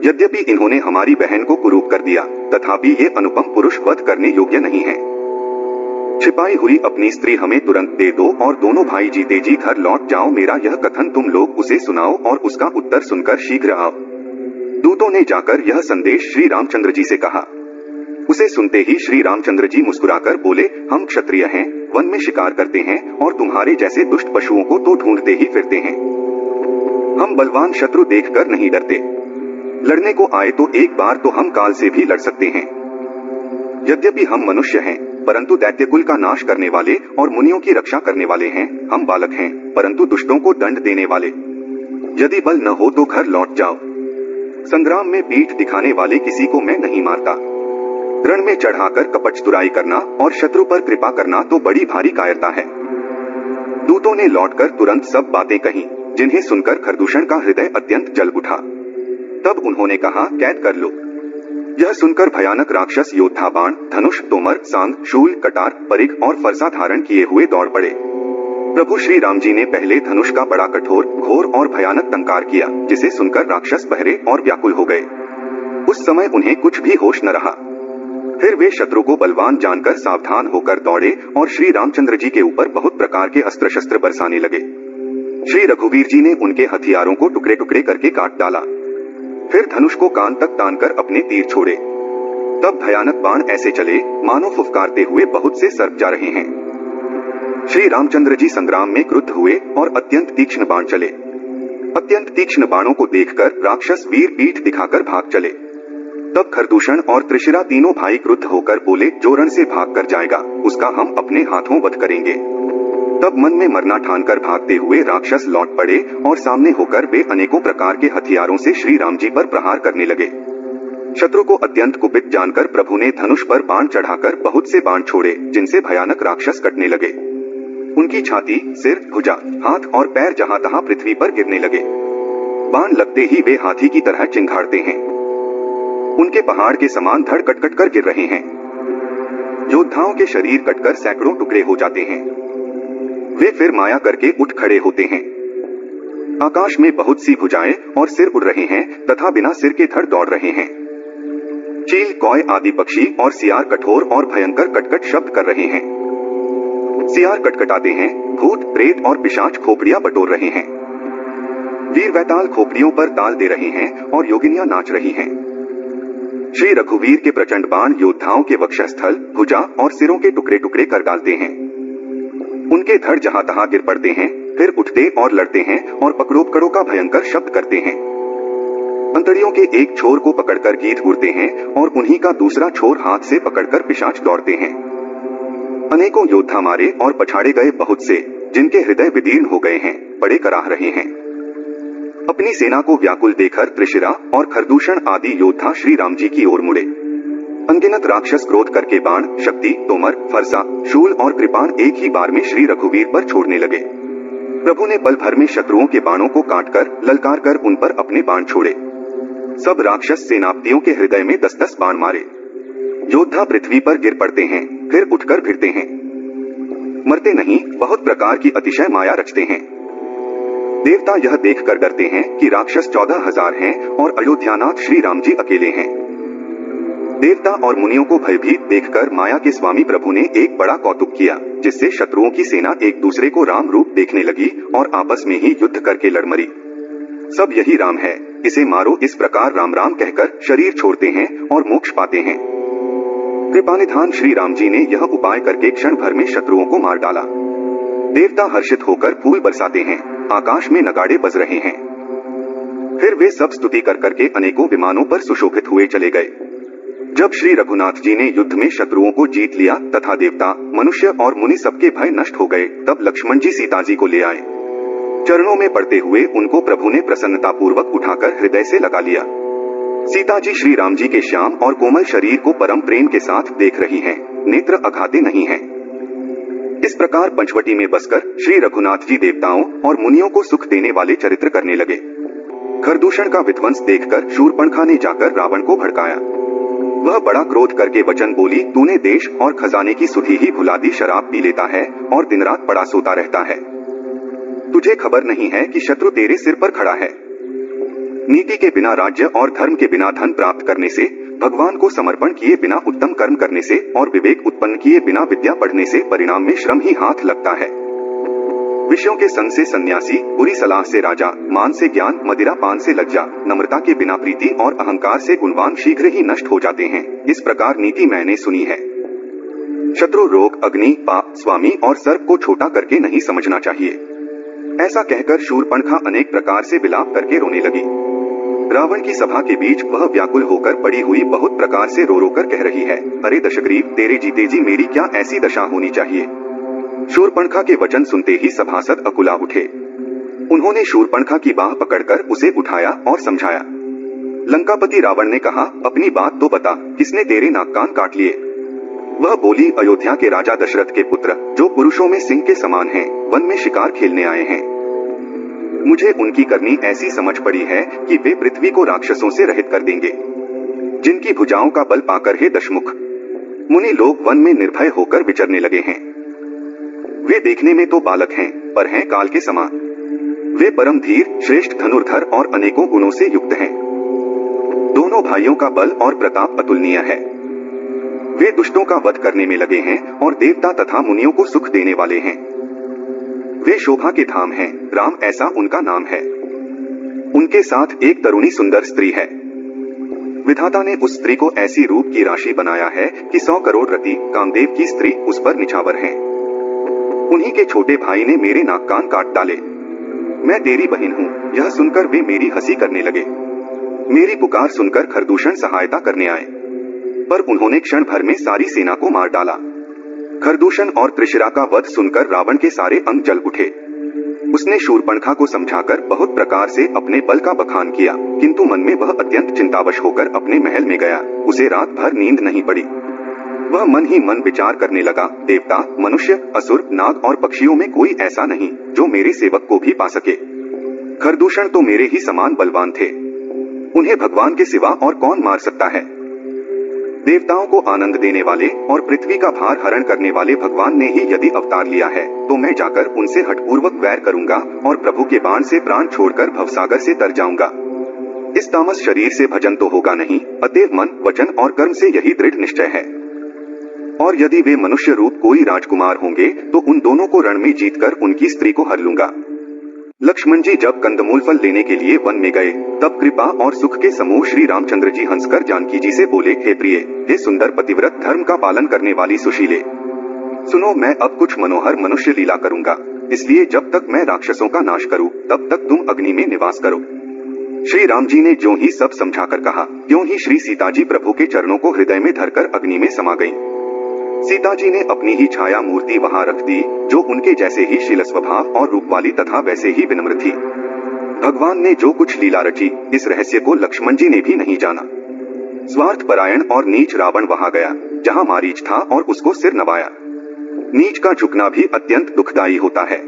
यद्यपि इन्होंने हमारी बहन को कुरूप कर दिया, तथापि ये अनुपम पुरुष वध करने योग्य नहीं है। छिपाई हुई अपनी स्त्री हमें तुरंत दे दो और दोनों भाई जीते जी घर लौट जाओ। मेरा यह कथन तुम लोग उसे सुनाओ और उसका उत्तर सुनकर शीघ्र आओ। दूतों ने जाकर यह संदेश श्री रामचंद्र जी से कहा। उसे सुनते ही श्री रामचंद्र जी मुस्कुराकर बोले, हम क्षत्रिय हैं, वन में शिकार करते हैं और तुम्हारे जैसे दुष्ट पशुओं को तो ढूंढते ही फिरते हैं। हम बलवान शत्रु देखकर नहीं डरते। लड़ने को आए तो एक बार तो हम काल से भी लड़ सकते हैं। यद्यपि हम मनुष्य हैं, परंतु दैत्य कुल का नाश करने वाले और मुनियों की रक्षा करने वाले हैं। हम बालक हैं, परंतु दुष्टों को दंड देने वाले। यदि बल न हो तो घर लौट जाओ। संग्राम में पीठ दिखाने वाले किसी को मैं नहीं मारता। रण में चढ़ाकर कपट चतुराई करना और शत्रु पर कृपा करना तो बड़ी भारी कायरता है। दूतों ने लौटकर तुरंत सब बातें कही, जिन्हें सुनकर खरदूषण का हृदय अत्यंत जल उठा। तब उन्होंने कहा, कैद कर लो। यह सुनकर भयानक राक्षस योद्धा बाण, धनुष, तोमर, सांग, शूल, कटार, परिघ और फरसा धारण किए हुए दौड़ पड़े। प्रभु श्री राम जी ने पहले धनुष का बड़ा कठोर, घोर और भयानक टंकार किया, जिसे सुनकर राक्षस बहरे और व्याकुल हो गए। उस समय उन्हें कुछ भी होश न रहा। फिर वे शत्रु को बलवान जानकर सावधान होकर दौड़े और श्री रामचंद्र जी के ऊपर बहुत प्रकार के अस्त्र शस्त्र बरसाने लगे। श्री रघुवीर जी ने उनके हथियारों को टुकड़े टुकड़े करके काट डाला। फिर धनुष को कान तक तानकर अपने तीर छोड़े। तब भयानक बाण ऐसे चले मानो फुफकारते हुए बहुत से सर्प जा रहे हैं। श्री रामचंद्र जी संग्राम में क्रुद्ध हुए और अत्यंत तीक्ष्ण बाण चले। अत्यंत तीक्ष्ण बाणों को देखकर राक्षस वीर पीठ दिखाकर भाग चले। तब खरदूषण और त्रिशिरा तीनों भाई क्रुद्ध होकर बोले, जो रण से भाग कर जाएगा उसका हम अपने हाथों वध करेंगे। तब मन में मरना ठानकर भागते हुए राक्षस लौट पड़े और सामने होकर वे अनेकों प्रकार के हथियारों से श्री राम जी पर प्रहार करने लगे। शत्रु को अत्यंत कुपित जानकर प्रभु ने धनुष पर बाण चढ़ाकर बहुत से बाण छोड़े, जिनसे भयानक राक्षस कटने लगे। उनकी छाती, सिर, भुजा, हाथ और पैर जहां तहां पृथ्वी पर गिरने लगे। बाण लगते ही वे हाथी की तरह चिंघाड़ते हैं। उनके पहाड़ के समान धड़ कट कर गिर रहे हैं। योद्धाओं के शरीर कटकर सैकड़ों टुकड़े हो जाते हैं। वे फिर माया करके उठ खड़े होते हैं। आकाश में बहुत सी भुजाएं और सिर उड़ रहे हैं तथा बिना सिर के धड़ दौड़ रहे हैं। चील, कौए आदि पक्षी और सियार कठोर और भयंकर कटकट शब्द कर रहे हैं। सियार कटकटाते हैं, भूत, प्रेत और पिशाच खोपड़ियां बटोर रहे हैं। वीर वैताल खोपड़ियों पर ताल दे रहे हैं और योगिनियां नाच रही हैं। श्री रघुवीर के प्रचंड बाण योद्धाओं के वक्षस्थल, भुजा और सिरों के टुकड़े टुकड़े कर डालते हैं। उनके धड़ जहां तहां गिर पड़ते हैं, फिर उठते और लड़ते हैं और पकड़ोपकड़ों का भयंकर शब्द करते हैं। अंतड़ियों के एक छोर को पकड़कर गीध उड़ते हैं और उन्हीं का दूसरा छोर हाथ से पकड़कर पिशाच दौड़ते हैं। अनेकों योद्धा मारे और पछाड़े गए बहुत से, जिनके हृदय विदीर्ण हो गए हैं, बड़े कराह रहे हैं। अपनी सेना को व्याकुल देखकर त्रिशिरा और खरदूषण आदि योद्धा श्री राम जी की ओर मुड़े। अनगिनत राक्षस क्रोध करके बाण, शक्ति, तोमर, फरसा, शूल और कृपाण एक ही बार में श्री रघुवीर पर छोड़ने लगे। प्रभु ने पल भर में शत्रुओं के बाणों को काटकर ललकार कर उन पर अपने बाण छोड़े। सब राक्षस सेनापतियों के हृदय में 10-10 बाण मारे। योद्धा पृथ्वी पर गिर पड़ते हैं, फिर उठकर भिड़ते हैं। मरते नहीं, बहुत प्रकार की अतिशय माया रचते हैं। देवता यह देखकर डरते हैं कि राक्षस 14,000 हैं और अयोध्यानाथ श्री राम जी अकेले हैं। देवता और मुनियों को भयभीत देखकर माया के स्वामी प्रभु ने एक बड़ा कौतुक किया, जिससे शत्रुओं की सेना एक दूसरे को राम रूप देखने लगी और आपस में ही युद्ध करके लड़ मरी। सब यही राम है, इसे मारो, इस प्रकार राम राम कहकर शरीर छोड़ते हैं और मोक्ष पाते हैं। कृपानिधान श्री राम जी ने यह उपाय करके क्षण भर में शत्रुओं को मार डाला। देवता हर्षित होकर फूल बरसाते हैं, आकाश में नगाड़े बज रहे हैं। फिर वे सब स्तुति कर करके अनेकों विमानों पर सुशोभित हुए चले गए। जब श्री रघुनाथ जी ने युद्ध में शत्रुओं को जीत लिया तथा देवता, मनुष्य और मुनि सबके भय नष्ट हो गए, तब लक्ष्मण जी सीता जी को ले आए। चरणों में पड़ते हुए उनको प्रभु ने प्रसन्नता पूर्वक उठाकर हृदय से लगा लिया। सीता जी श्री राम जी के श्याम और कोमल शरीर को परम प्रेम के साथ देख रही हैं, नेत्र अघाते नहीं हैं। इस प्रकार पंचवटी में बसकर श्री रघुनाथ जी देवताओं और मुनियों को सुख देने वाले चरित्र करने लगे। खरदूषण का विध्वंस देखकर शूर्पणखा ने जाकर रावण को भड़काया। वह बड़ा क्रोध करके वचन बोली, तूने देश और खजाने की सुधि ही भुला दी, शराब पी लेता है और दिन रात पड़ा सोता रहता है। तुझे खबर नहीं है कि शत्रु तेरे सिर पर खड़ा है। नीति के बिना राज्य और धर्म के बिना धन प्राप्त करने से, भगवान को समर्पण किए बिना उत्तम कर्म करने से और विवेक उत्पन्न किए बिना विद्या पढ़ने से परिणाम में श्रम ही हाथ लगता है। विषयों के संग से सन्यासी, बुरी सलाह से राजा, मान से ज्ञान, मदिरा पान से लज्जा, नम्रता के बिना प्रीति और अहंकार से गुणवान शीघ्र ही नष्ट हो जाते हैं। इस प्रकार नीति मैंने सुनी है। शत्रु, रोग, अग्नि, पाप, स्वामी और सर्प को छोटा करके नहीं समझना चाहिए। ऐसा कहकर शूर्पणखा अनेक प्रकार से विलाप करके रोने लगी। रावण की सभा के बीच वह व्याकुल होकर पड़ी हुई बहुत प्रकार से रो रो कर कह रही है, अरे दशग्रीव, तेरे जीते जी मेरी क्या ऐसी दशा होनी चाहिए। शूर्पणखा के वचन सुनते ही सभासद अकुला उठे। उन्होंने शूर्पणखा की बाह पकड़कर उसे उठाया और समझाया। लंकापति रावण ने कहा, अपनी बात तो बता, किसने तेरे नाक कान काट लिए। वह बोली, अयोध्या के राजा दशरथ के पुत्र, जो पुरुषों में सिंह के समान हैं, वन में शिकार खेलने आए हैं। मुझे उनकी करनी ऐसी समझ पड़ी है कि वे पृथ्वी को राक्षसों से रहित कर देंगे। जिनकी भुजाओं का बल पाकर हे दशमुख मुनि लोग वन में निर्भय होकर विचरने लगे हैं। वे देखने में तो बालक हैं, पर हैं काल के समान। वे परम धीर, श्रेष्ठ धनुर्धर और अनेकों गुणों से युक्त हैं। दोनों भाइयों का बल और प्रताप अतुलनीय है। वे दुष्टों का वध करने में लगे हैं और देवता तथा मुनियों को सुख देने वाले हैं। वे शोभा के धाम हैं, राम ऐसा उनका नाम है। उनके साथ एक तरुणी सुंदर स्त्री है। विधाता ने उस स्त्री को ऐसी रूप की राशि बनाया है कि 100 करोड़ रति कामदेव की स्त्री उस पर निछावर है। उन्हीं के छोटे भाई ने मेरे नाक कान काट डाले। मैं तेरी बहन हूँ, यह सुनकर वे मेरी हंसी करने लगे। मेरी पुकार सुनकर खरदूषण सहायता करने आए, पर उन्होंने क्षण भर में सारी सेना को मार डाला। खरदूषण और त्रिशिरा का वध सुनकर रावण के सारे अंग जल उठे। उसने शूर्पणखा को समझाकर बहुत प्रकार से अपने बल का बखान किया, किंतु मन में वह अत्यंत चिंतावश होकर अपने महल में गया। उसे रात भर नींद नहीं पड़ी। वह मन ही मन विचार करने लगा, देवता, मनुष्य, असुर, नाग और पक्षियों में कोई ऐसा नहीं जो मेरे सेवक को भी पा सके। खरदूषण तो मेरे ही समान बलवान थे, उन्हें भगवान के सिवा और कौन मार सकता है। देवताओं को आनंद देने वाले और पृथ्वी का भार हरण करने वाले भगवान ने ही यदि अवतार लिया है तो मैं जाकर उनसे हठपूर्वक वैर करूंगा और प्रभु के बाण से प्राण छोड़कर भवसागर से तर जाऊंगा। इस तामस शरीर से भजन तो होगा नहीं, अतएव मन, वचन और कर्म से यही दृढ़ निश्चय है। और यदि वे मनुष्य रूप कोई राजकुमार होंगे तो उन दोनों को रण में जीतकर उनकी स्त्री को हर लूंगा। लक्ष्मण जी जब कंदमूल फल लेने के लिए वन में गए, तब कृपा और सुख के समूह श्री रामचंद्र जी हंसकर जानकी जी से बोले, हे प्रिय, हे सुंदर पतिव्रत, धर्म का पालन करने वाली सुशीले, सुनो, मैं अब कुछ मनोहर मनुष्य लीला करूंगा। इसलिए जब तक मैं राक्षसों का नाश करूं, तब तक तुम अग्नि में निवास करो। श्री राम जी ने जो ही सब समझाकर कहा, त्यों ही श्री सीता जी प्रभु के चरणों को हृदय में धरकर अग्नि में समा गईं। सीता जी ने अपनी ही छाया मूर्ति वहां रख दी, जो उनके जैसे ही शील स्वभाव और रूप वाली तथा वैसे ही विनम्र थी। भगवान ने जो कुछ लीला रची, इस रहस्य को लक्ष्मण जी ने भी नहीं जाना। स्वार्थ परायण और नीच रावण वहां गया, जहां मारीच था, और उसको सिर नवाया। नीच का झुकना भी अत्यंत दुखदायी होता है,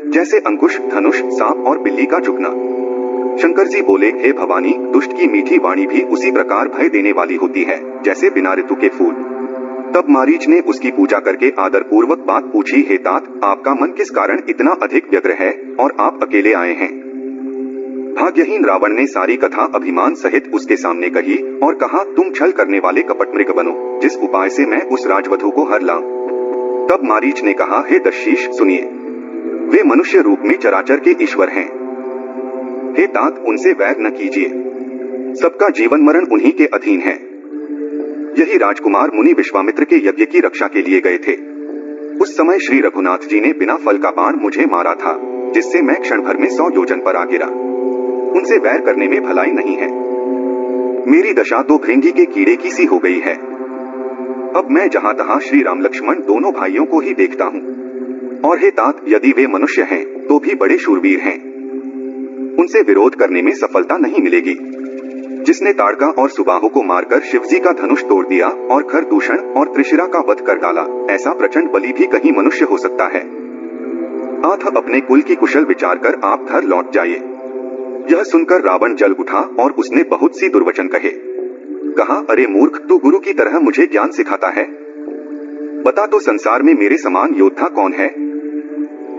जैसे अंकुश, धनुष, सांप और बिल्ली का झुकना। शंकर जी बोले, हे भवानी, दुष्ट की मीठी वाणी भी उसी प्रकार भय देने वाली होती है जैसे बिना ऋतु के फूल। तब मारीच ने उसकी पूजा करके आदर पूर्वक बात पूछी, हे तात, आपका मन किस कारण इतना अधिक व्यग्र है और आप अकेले आए हैं। भाग्यहीन रावण ने सारी कथा अभिमान सहित उसके सामने कही और कहा, तुम छल करने वाले कपट मृग बनो, जिस उपाय से मैं उस राजवधू को हर लाऊं। तब मारीच ने कहा, हे दशीष, सुनिए, वे मनुष्य रूप में चराचर के ईश्वर हैं। हे तात, उनसे वैर न कीजिए, सबका जीवन मरण उन्हीं के अधीन है। यही राजकुमार मुनि विश्वामित्र के यज्ञ की रक्षा के लिए गए थे। उस समय श्री रघुनाथ जी ने बिना फल का बाण मुझे मारा था, जिससे मैं क्षण भर में 100 योजन पर आ गिरा। उनसे वैर करने में भलाई नहीं है। मेरी दशा तो भृंगी के कीड़े की सी हो गई है। अब मैं जहां तहां श्री राम लक्ष्मण दोनों भाइयों को ही देखता हूँ। और हे तात, यदि वे मनुष्य हैं तो भी बड़े शूरवीर हैं। उनसे विरोध करने में सफलता नहीं मिलेगी। जिसने ताड़का और सुबाहु को मारकर शिवजी का धनुष तोड़ दिया और खरदूषण और त्रिशिरा का वध कर डाला, ऐसा प्रचंड बली भी कहीं मनुष्य हो सकता है। आठ अपने कुल की कुशल विचार कर आप घर लौट जाइए। यह सुनकर रावण जल उठा और उसने बहुत सी दुर्वचन कहे। कहा, अरे मूर्ख, तू गुरु की तरह मुझे ज्ञान सिखाता है। बता तो संसार में मेरे समान योद्धा कौन है।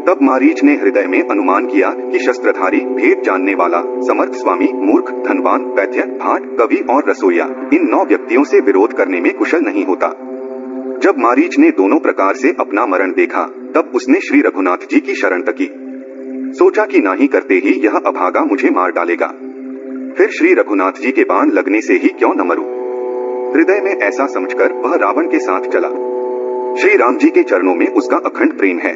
तब मारीच ने हृदय में अनुमान किया कि शस्त्रधारी, भेद जानने वाला, समर्थ स्वामी, मूर्ख, धनवान, वैद्य, भाट, कवि और रसोइया, इन 9 व्यक्तियों से विरोध करने में कुशल नहीं होता। जब मारीच ने दोनों प्रकार से अपना मरण देखा, तब उसने श्री रघुनाथ जी की शरण तकी। सोचा कि नाही करते ही यह अभागा मुझे मार डालेगा, फिर श्री रघुनाथ जी के बाण लगने से ही क्यों न मरूं। हृदय में ऐसा समझकर वह रावण के साथ चला। श्री राम जी के चरणों में उसका अखंड प्रेम है।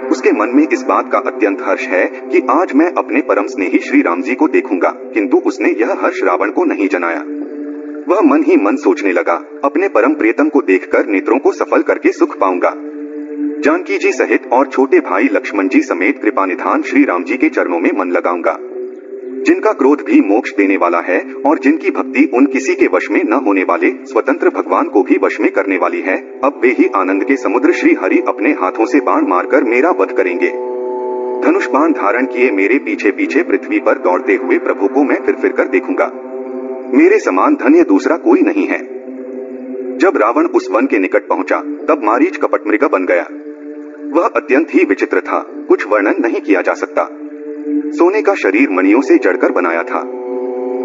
उसके मन में इस बात का अत्यंत हर्ष है कि आज मैं अपने परम स्नेही श्री राम जी को देखूंगा, किंतु उसने यह हर्ष रावण को नहीं जनाया। वह मन ही मन सोचने लगा, अपने परम प्रियतम को देखकर नेत्रों को सफल करके सुख पाऊंगा। जानकी जी सहित और छोटे भाई लक्ष्मण जी समेत कृपा निधान श्री राम जी के चरणों में मन लगाऊंगा। जिनका क्रोध भी मोक्ष देने वाला है और जिनकी भक्ति उन किसी के वश में न होने वाले स्वतंत्र भगवान को भी वश में करने वाली है, अब वे ही आनंद के समुद्र श्री हरि अपने हाथों से बाण मारकर मेरा वध करेंगे। धनुष बाण धारण किए मेरे पीछे पीछे पृथ्वी पर दौड़ते हुए प्रभु को मैं फिर कर देखूंगा। मेरे समान धन्य दूसरा कोई नहीं है। जब रावण उस वन के निकट पहुंचा तब मारीच कपट मृग बन गया। वह अत्यंत ही विचित्र था, कुछ वर्णन नहीं किया जा सकता। सोने का शरीर मणियों से जड़कर बनाया था।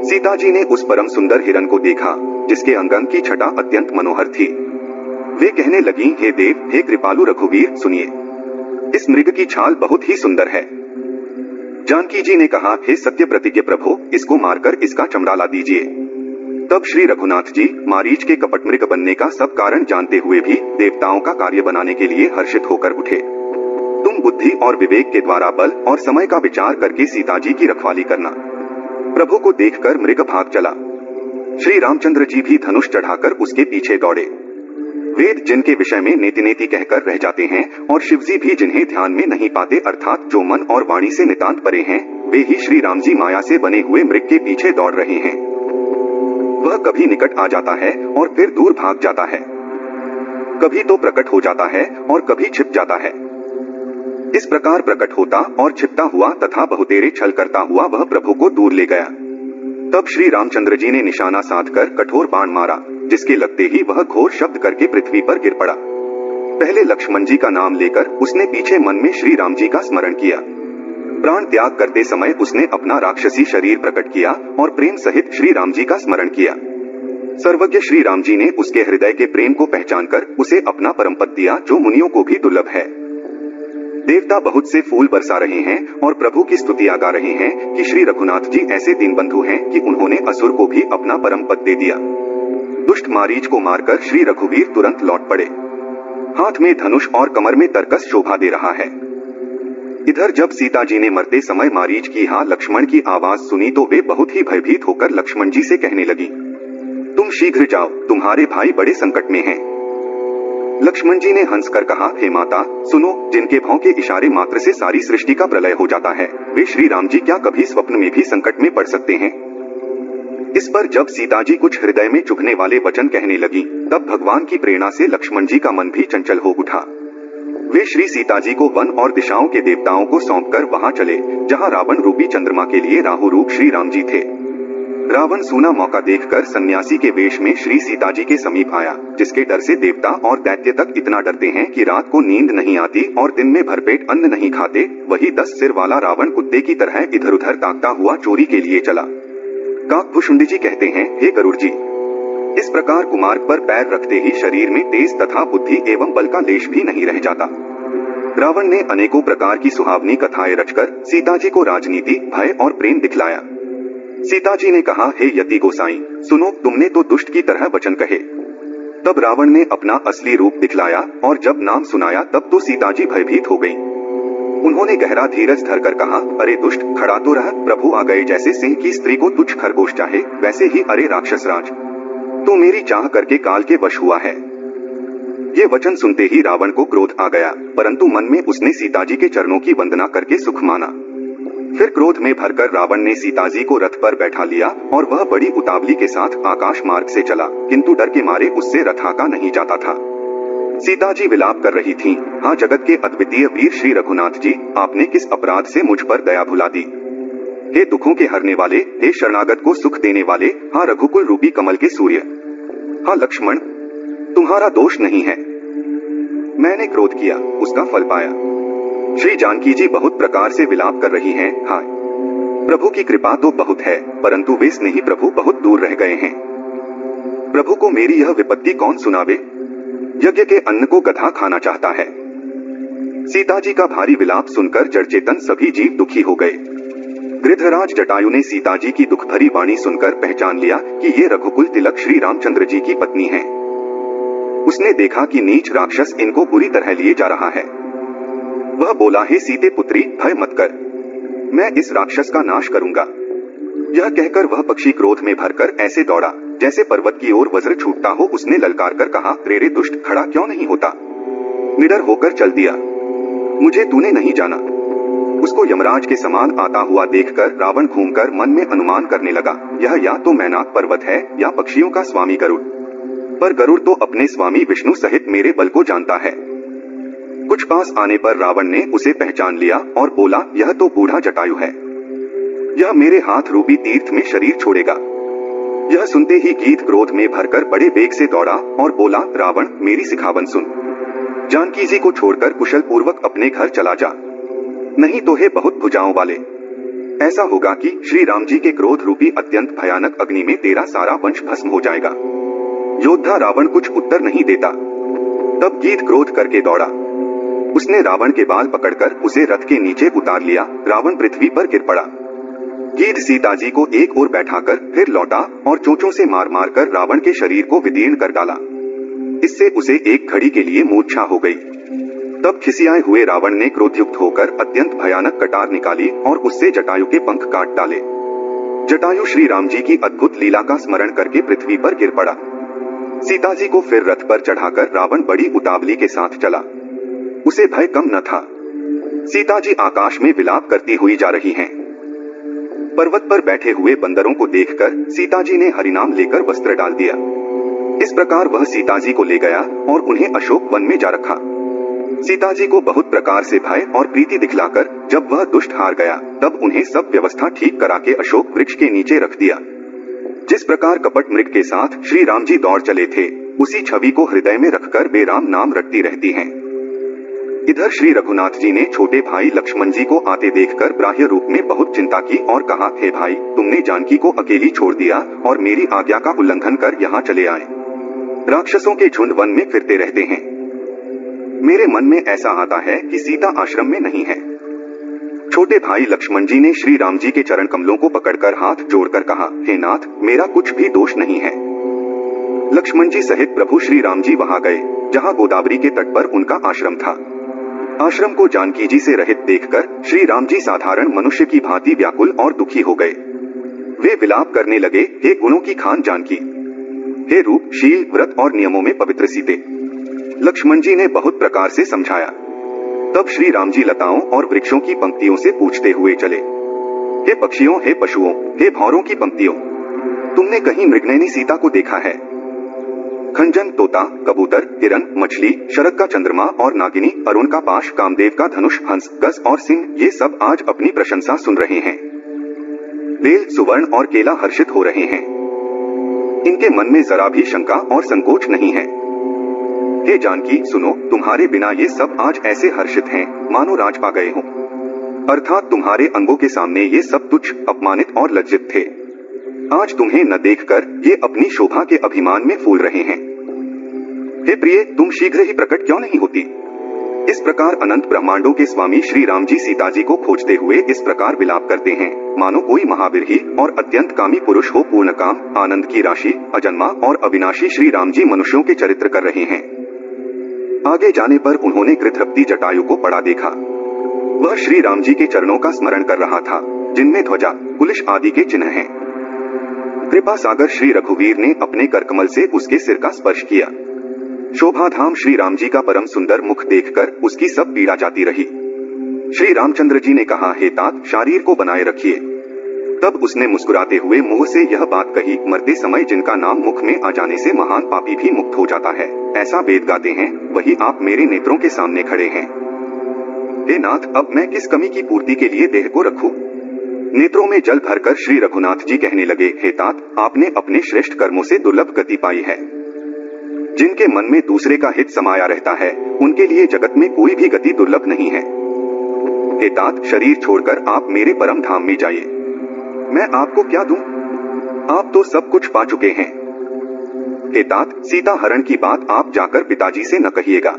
सीता जी ने उस परम सुंदर हिरण को देखा जिसके अंग की छटा अत्यंत मनोहर थी। वे कहने लगी, हे देव, हे कृपालु रघुवीर, सुनिए, इस मृग की छाल बहुत ही सुंदर है। जानकी जी ने कहा, हे सत्य प्रतिज्ञ प्रभु, इसको मारकर इसका चमड़ा ला दीजिए। तब श्री रघुनाथ जी मारीच के कपट मृग बनने का सब कारण जानते हुए भी देवताओं का कार्य बनाने के लिए हर्षित होकर उठे। तुम बुद्धि और विवेक के द्वारा बल और समय का विचार करके सीता जी की रखवाली करना। प्रभु को देखकर मृग भाग चला। श्री रामचंद्र जी भी धनुष चढ़ाकर उसके पीछे दौड़े। वेद जिनके विषय में नेति नेति कहकर रह जाते हैं और शिवजी भी जिन्हें ध्यान में नहीं पाते, अर्थात जो मन और वाणी से नितांत परे हैं, वे ही श्री राम जी माया से बने हुए मृग के पीछे दौड़ रहे हैं। वह कभी निकट आ जाता है और फिर दूर भाग जाता है, कभी तो प्रकट हो जाता है और कभी छिप जाता है। इस प्रकार प्रकट होता और छिपता हुआ तथा बहुतेरे छल करता हुआ वह प्रभु को दूर ले गया। तब श्री रामचंद्र जी ने निशाना साधकर कठोर बाण मारा, जिसके लगते ही वह घोर शब्द करके पृथ्वी पर गिर पड़ा। पहले लक्ष्मण जी का नाम लेकर उसने पीछे मन में श्री राम जी का स्मरण किया। प्राण त्याग करते समय उसने अपना राक्षसी शरीर प्रकट किया और प्रेम सहित श्री राम जी का स्मरण किया। सर्वज्ञ श्री राम जी ने उसके हृदय के प्रेम को पहचानकर उसे अपना परम पद दिया, जो मुनियों को भी दुर्लभ है। देवता बहुत से फूल बरसा रहे हैं और प्रभु की स्तुतियां गा रहे हैं कि श्री रघुनाथ जी ऐसे दीनबंधु हैं कि उन्होंने असुर को भी अपना परम पद दे दिया। दुष्ट मारीच को मारकर श्री रघुवीर तुरंत लौट पड़े। हाथ में धनुष और कमर में तरकस शोभा दे रहा है। इधर जब सीता जी ने मरते समय मारीच की हाँ लक्ष्मण की आवाज सुनी तो वे बहुत ही भयभीत होकर लक्ष्मण जी से कहने लगी, तुम शीघ्र जाओ, तुम्हारे भाई बड़े संकट में हैं। लक्ष्मण जी ने हंसकर कहा, हे माता सुनो, जिनके भौं के इशारे मात्र से सारी सृष्टि का प्रलय हो जाता है, वे श्री राम जी क्या कभी स्वप्न में भी संकट में पड़ सकते हैं। इस पर जब सीता जी कुछ हृदय में चुभने वाले वचन कहने लगी, तब भगवान की प्रेरणा से लक्ष्मण जी का मन भी चंचल हो उठा। वे श्री सीता जी को वन और दिशाओं के देवताओं को सौंपकर वहां चले जहां रावण रूपी चंद्रमा के लिए राहु रूप श्री राम जी थे। रावण सूना मौका देखकर सन्यासी के वेश में श्री सीता जी के समीप आया, जिसके डर से देवता और दैत्य तक इतना डरते हैं कि रात को नींद नहीं आती और दिन में भरपेट अन्न नहीं खाते। वही 10 सिर वाला रावण कुत्ते की तरह इधर उधर ताकता हुआ चोरी के लिए चला। काकभुषुंडी जी कहते हैं, हे गरुड़ जी, इस प्रकार कुमार्ग पर पैर रखते ही शरीर में तेज तथा बुद्धि एवं बल का लेश भी नहीं रह जाता। रावण ने अनेकों प्रकार की सुहावनी कथाएं रचकर सीता जी को राजनीति, भय और प्रेम दिखलाया। सीता जी ने कहा, हे यति गोसाई, सुनो, तुमने तो दुष्ट की तरह वचन कहे। तब रावण ने अपना असली रूप दिखलाया और जब नाम सुनाया तब तो सीता जी भयभीत हो गईं। उन्होंने गहरा धीरज धरकर कहा, अरे दुष्ट, खड़ा तो रह, प्रभु आ गए। जैसे सिंह की स्त्री को तुच्छ खरगोश चाहे, वैसे ही अरे राक्षस राज, तो मेरी चाह करके काल के वश हुआ है। ये वचन सुनते ही रावण को क्रोध आ गया, परंतु मन में उसने सीता जी के चरणों की वंदना करके सुख माना। फिर क्रोध में भरकर रावण ने सीता जी को रथ पर बैठा लिया और वह बड़ी उतावली के साथ आकाश मार्ग से चला, किंतु डर के मारे उससे रथ हाँका नहीं जाता था। सीता जी विलाप कर रही थीं, हाँ जगत के अद्वितीय वीर श्री रघुनाथ जी, आपने किस अपराध से मुझ पर दया भुला दी। हे दुखों के हरने वाले, हे शरणागत को सुख देने वाले, हाँ रघुकुल रूपी कमल के सूर्य, हाँ लक्ष्मण, तुम्हारा दोष नहीं है। मैंने क्रोध किया, उसका फल पाया। श्री जानकी जी बहुत प्रकार से विलाप कर रही हैं, हाय प्रभु की कृपा तो बहुत है, परंतु वे स्नेही प्रभु बहुत दूर रह गए हैं। प्रभु को मेरी यह विपत्ति कौन सुनावे। यज्ञ के अन्न को गधा खाना चाहता है। सीता जी का भारी विलाप सुनकर जड़ चेतन सभी जीव दुखी हो गए। गृधराज जटायु ने सीता जी की दुख भरी वाणी सुनकर पहचान लिया कि ये रघुकुल तिलक श्री रामचंद्र जी की पत्नी है। उसने देखा कि नीच राक्षस इनको बुरी तरह लिए जा रहा है। वह बोला, हे सीते पुत्री, भय मत कर, मैं इस राक्षस का नाश करूंगा। यह कहकर वह पक्षी क्रोध में भरकर ऐसे दौड़ा जैसे पर्वत की ओर वज्र छूटता हो। उसने ललकार कर कहा, रे दुष्ट, खड़ा क्यों नहीं होता। निडर होकर चल दिया, मुझे तूने नहीं जाना। उसको यमराज के समान आता हुआ देखकर रावण घूमकर मन में अनुमान करने लगा, यह या तो मैनाक पर्वत है या पक्षियों का स्वामी गरुड़। पर गरुड़ तो अपने स्वामी विष्णु सहित मेरे बल को जानता है। कुछ पास आने पर रावण ने उसे पहचान लिया और बोला, यह तो बूढ़ा जटायु है। यह मेरे हाथ रूपी तीर्थ में शरीर छोड़ेगा। यह सुनते ही गीध क्रोध में भरकर बड़े वेग से दौड़ा और बोला, रावण, मेरी सिखावन सुन। जानकी जी को छोड़कर कुशल पूर्वक अपने घर चला जा, नहीं तो है बहुत भुजाओं वाले। ऐसा होगा कि श्री राम जी के क्रोध रूपी अत्यंत भयानक अग्नि में तेरा सारा वंश भस्म हो जाएगा। योद्धा रावण कुछ उत्तर नहीं देता। तब गीध क्रोध करके दौड़ा। उसने रावण के बाल पकड़कर उसे रथ के नीचे उतार लिया। रावण पृथ्वी पर गिर पड़ा। गीध सीता जी को एक ओर बैठाकर फिर लौटा और चोंचों से मार मार कर रावण के शरीर को विदीर्ण कर डाला। इससे उसे एक घड़ी के लिए मूर्छा हो गई। तब खिसियाए हुए रावण ने क्रोधयुक्त होकर अत्यंत भयानक कटार निकाली और उससे जटायु के पंख काट डाले। जटायु श्री राम जी की अद्भुत लीला का स्मरण करके पृथ्वी पर गिर पड़ा। सीता जी को फिर रथ पर चढ़ाकर रावण बड़ी उतावली के साथ चला। उसे भय कम न था। सीता जी आकाश में विलाप करती हुई जा रही हैं। पर्वत पर बैठे हुए बंदरों को देखकर सीता जी ने हरिनाम लेकर वस्त्र डाल दिया। इस प्रकार वह सीता जी को ले गया और उन्हें अशोक वन में जा रखा। सीता जी को बहुत प्रकार से भय और प्रीति दिखलाकर जब वह दुष्ट हार गया तब उन्हें सब व्यवस्था ठीक करा के अशोक वृक्ष के नीचे रख दिया। जिस प्रकार कपट मृग के साथ श्री राम जी दौड़ चले थे, उसी छवि को हृदय में रखकर वे राम नाम रटती रहती हैं। इधर श्री रघुनाथ जी ने छोटे भाई लक्ष्मण जी को आते देखकर बाह्य रूप में बहुत चिंता की और कहा, हे भाई, तुमने जानकी को अकेली छोड़ दिया और मेरी आज्ञा का उल्लंघन कर यहाँ चले आए। राक्षसों के झुंड वन में फिरते रहते हैं। मेरे मन में ऐसा आता है कि सीता आश्रम में नहीं है। छोटे भाई लक्ष्मण जी ने श्री राम जी के चरण कमलों को पकड़कर हाथ जोड़कर कहा, हे नाथ, मेरा कुछ भी दोष नहीं है। लक्ष्मण जी सहित प्रभु श्री राम जी वहां गए जहां गोदावरी के तट पर उनका आश्रम था। आश्रम को जानकी जी से रहित देखकर श्री राम जी साधारण मनुष्य की भांति व्याकुल और दुखी हो गए। वे विलाप करने लगे, हे गुणों की खान जानकी, हे रूप, शील, व्रत और नियमों में पवित्र सीते। लक्ष्मण जी ने बहुत प्रकार से समझाया। तब श्री राम जी लताओं और वृक्षों की पंक्तियों से पूछते हुए चले, हे पक्षियों, हे पशुओं, हे भौरों की पंक्तियों, तुमने कहीं मृगनयनी सीता को देखा है? खंजन, तोता, कबूतर, हिरन, मछली, शरद का चंद्रमा और नागिनी, अरुण का पाश, कामदेव का धनुष, हंस, गज और सिंह, ये सब आज अपनी प्रशंसा सुन रहे हैं। बेल, सुवर्ण और केला हर्षित हो रहे हैं। इनके मन में जरा भी शंका और संकोच नहीं है। हे जानकी, सुनो, तुम्हारे बिना ये सब आज ऐसे हर्षित हैं मानो राज पा गए हों। अर्थात तुम्हारे अंगों के सामने ये सब तुच्छ, अपमानित और लज्जित थे। आज तुम्हें न देखकर ये अपनी शोभा के अभिमान में फूल रहे हैं। हे प्रिय, तुम शीघ्र ही प्रकट क्यों नहीं होती? इस प्रकार अनंत ब्रह्मांडों के स्वामी श्री राम जी सीता जी को खोजते हुए इस प्रकार विलाप करते हैं मानो कोई महावीर ही और अत्यंत कामी पुरुष हो। पूर्ण काम, आनंद की राशि, अजन्मा और अविनाशी श्री राम जी मनुष्यों के चरित्र कर रहे हैं। आगे जाने पर उन्होंने कृतरप्ती जटायु को पड़ा देखा। वह श्री राम जी के चरणों का स्मरण कर रहा था जिनमें ध्वजा, कुलिश आदि के चिन्ह हैं। कृपा सागर श्री रघुवीर ने अपने करकमल से उसके सिर का स्पर्श किया। शोभाधाम श्री राम जी का परम सुंदर मुख देखकर उसकी सब पीड़ा जाती रही। श्री रामचंद्र जी ने कहा, हे तात, शरीर को बनाए रखिए। तब उसने मुस्कुराते हुए मुंह से यह बात कही, मरते समय जिनका नाम मुख में आ जाने से महान पापी भी मुक्त हो जाता है, ऐसा वेद गाते हैं, वही आप मेरे नेत्रों के सामने खड़े हैं। हे नाथ, अब मैं किस कमी की पूर्ति के लिए देह को रखूं? नेत्रों में जल भरकर श्री रघुनाथ जी कहने लगे, हे तात, आपने अपने श्रेष्ठ कर्मों से दुर्लभ गति पाई है। जिनके मन में दूसरे का हित समाया रहता है, उनके लिए जगत में कोई भी गति दुर्लभ नहीं है। हे तात, शरीर छोड़कर आप मेरे परम धाम में जाइए। मैं आपको क्या दूं? आप तो सब कुछ पा चुके हैं। हे तात, सीता हरण की बात आप जाकर पिताजी से न कहिएगा।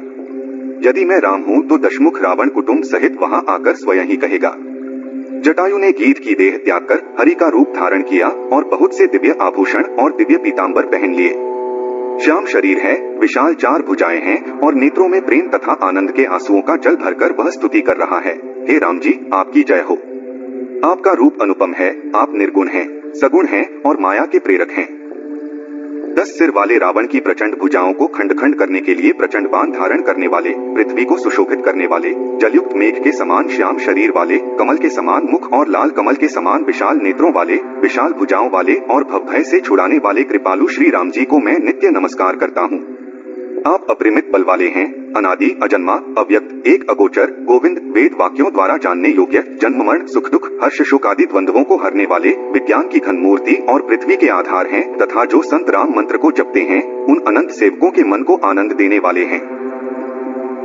यदि मैं राम हूं तो दशमुख रावण कुटुंब सहित वहां आकर स्वयं ही कहेगा। जटायु ने गीध की देह त्याग कर हरि का रूप धारण किया और बहुत से दिव्य आभूषण और दिव्य पीतांबर पहन लिए। श्याम शरीर है, विशाल 4 भुजाएं हैं और नेत्रों में प्रेम तथा आनंद के आंसुओं का जल भरकर वह स्तुति कर रहा है। हे राम जी, आपकी जय हो। आपका रूप अनुपम है, आप निर्गुण हैं, सगुण हैं और माया के प्रेरक हैं। 10 सिर वाले रावण की प्रचंड भुजाओं को खंड खंड करने के लिए प्रचंड बाण धारण करने वाले, पृथ्वी को सुशोभित करने वाले, जलयुक्त मेघ के समान श्याम शरीर वाले, कमल के समान मुख और लाल कमल के समान विशाल नेत्रों वाले, विशाल भुजाओं वाले और भवभय से छुड़ाने वाले कृपालु श्री राम जी को मैं नित्य नमस्कार करता हूँ। आप अपरिमित बल वाले हैं, अनादि, अजन्मा, अव्यक्त, एक अगोचर, गोविंद, वेद वाक्यों द्वारा जानने योग्य, जन्म मरण, सुख दुख, हर्ष शोक आदि द्वंद्वों को हरने वाले, विज्ञान की घन मूर्ति और पृथ्वी के आधार हैं तथा जो संत राम मंत्र को जपते हैं उन अनंत सेवकों के मन को आनंद देने वाले हैं,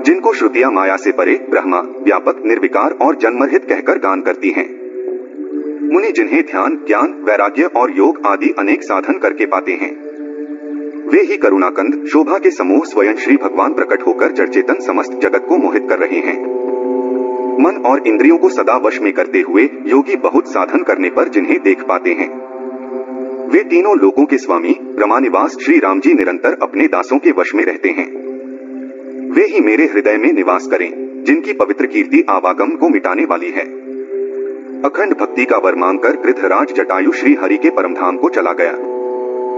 जिनको श्रुतियां माया से परे, ब्रह्मा, व्यापक, निर्विकार और जन्मरहित कहकर गान करती हैं। मुनि जिन्हें ध्यान, ज्ञान, वैराग्य और योग आदि अनेक साधन करके पाते हैं, वे ही करुणाकंद, शोभा के समूह स्वयं श्री भगवान प्रकट होकर जड़चेतन समस्त जगत को मोहित कर रहे हैं। मन और इंद्रियों को सदा वश में करते हुए योगी बहुत साधन करने पर जिन्हें देख पाते हैं, वे तीनों लोकों के स्वामी रमानिवास श्री राम जी निरंतर अपने दासों के वश में रहते हैं। वे ही मेरे हृदय में निवास करें, जिनकी पवित्र कीर्ति आवागम को मिटाने वाली है। अखंड भक्ति का वर मांगकर गृधराज जटायु श्री हरि के परमधाम को चला गया।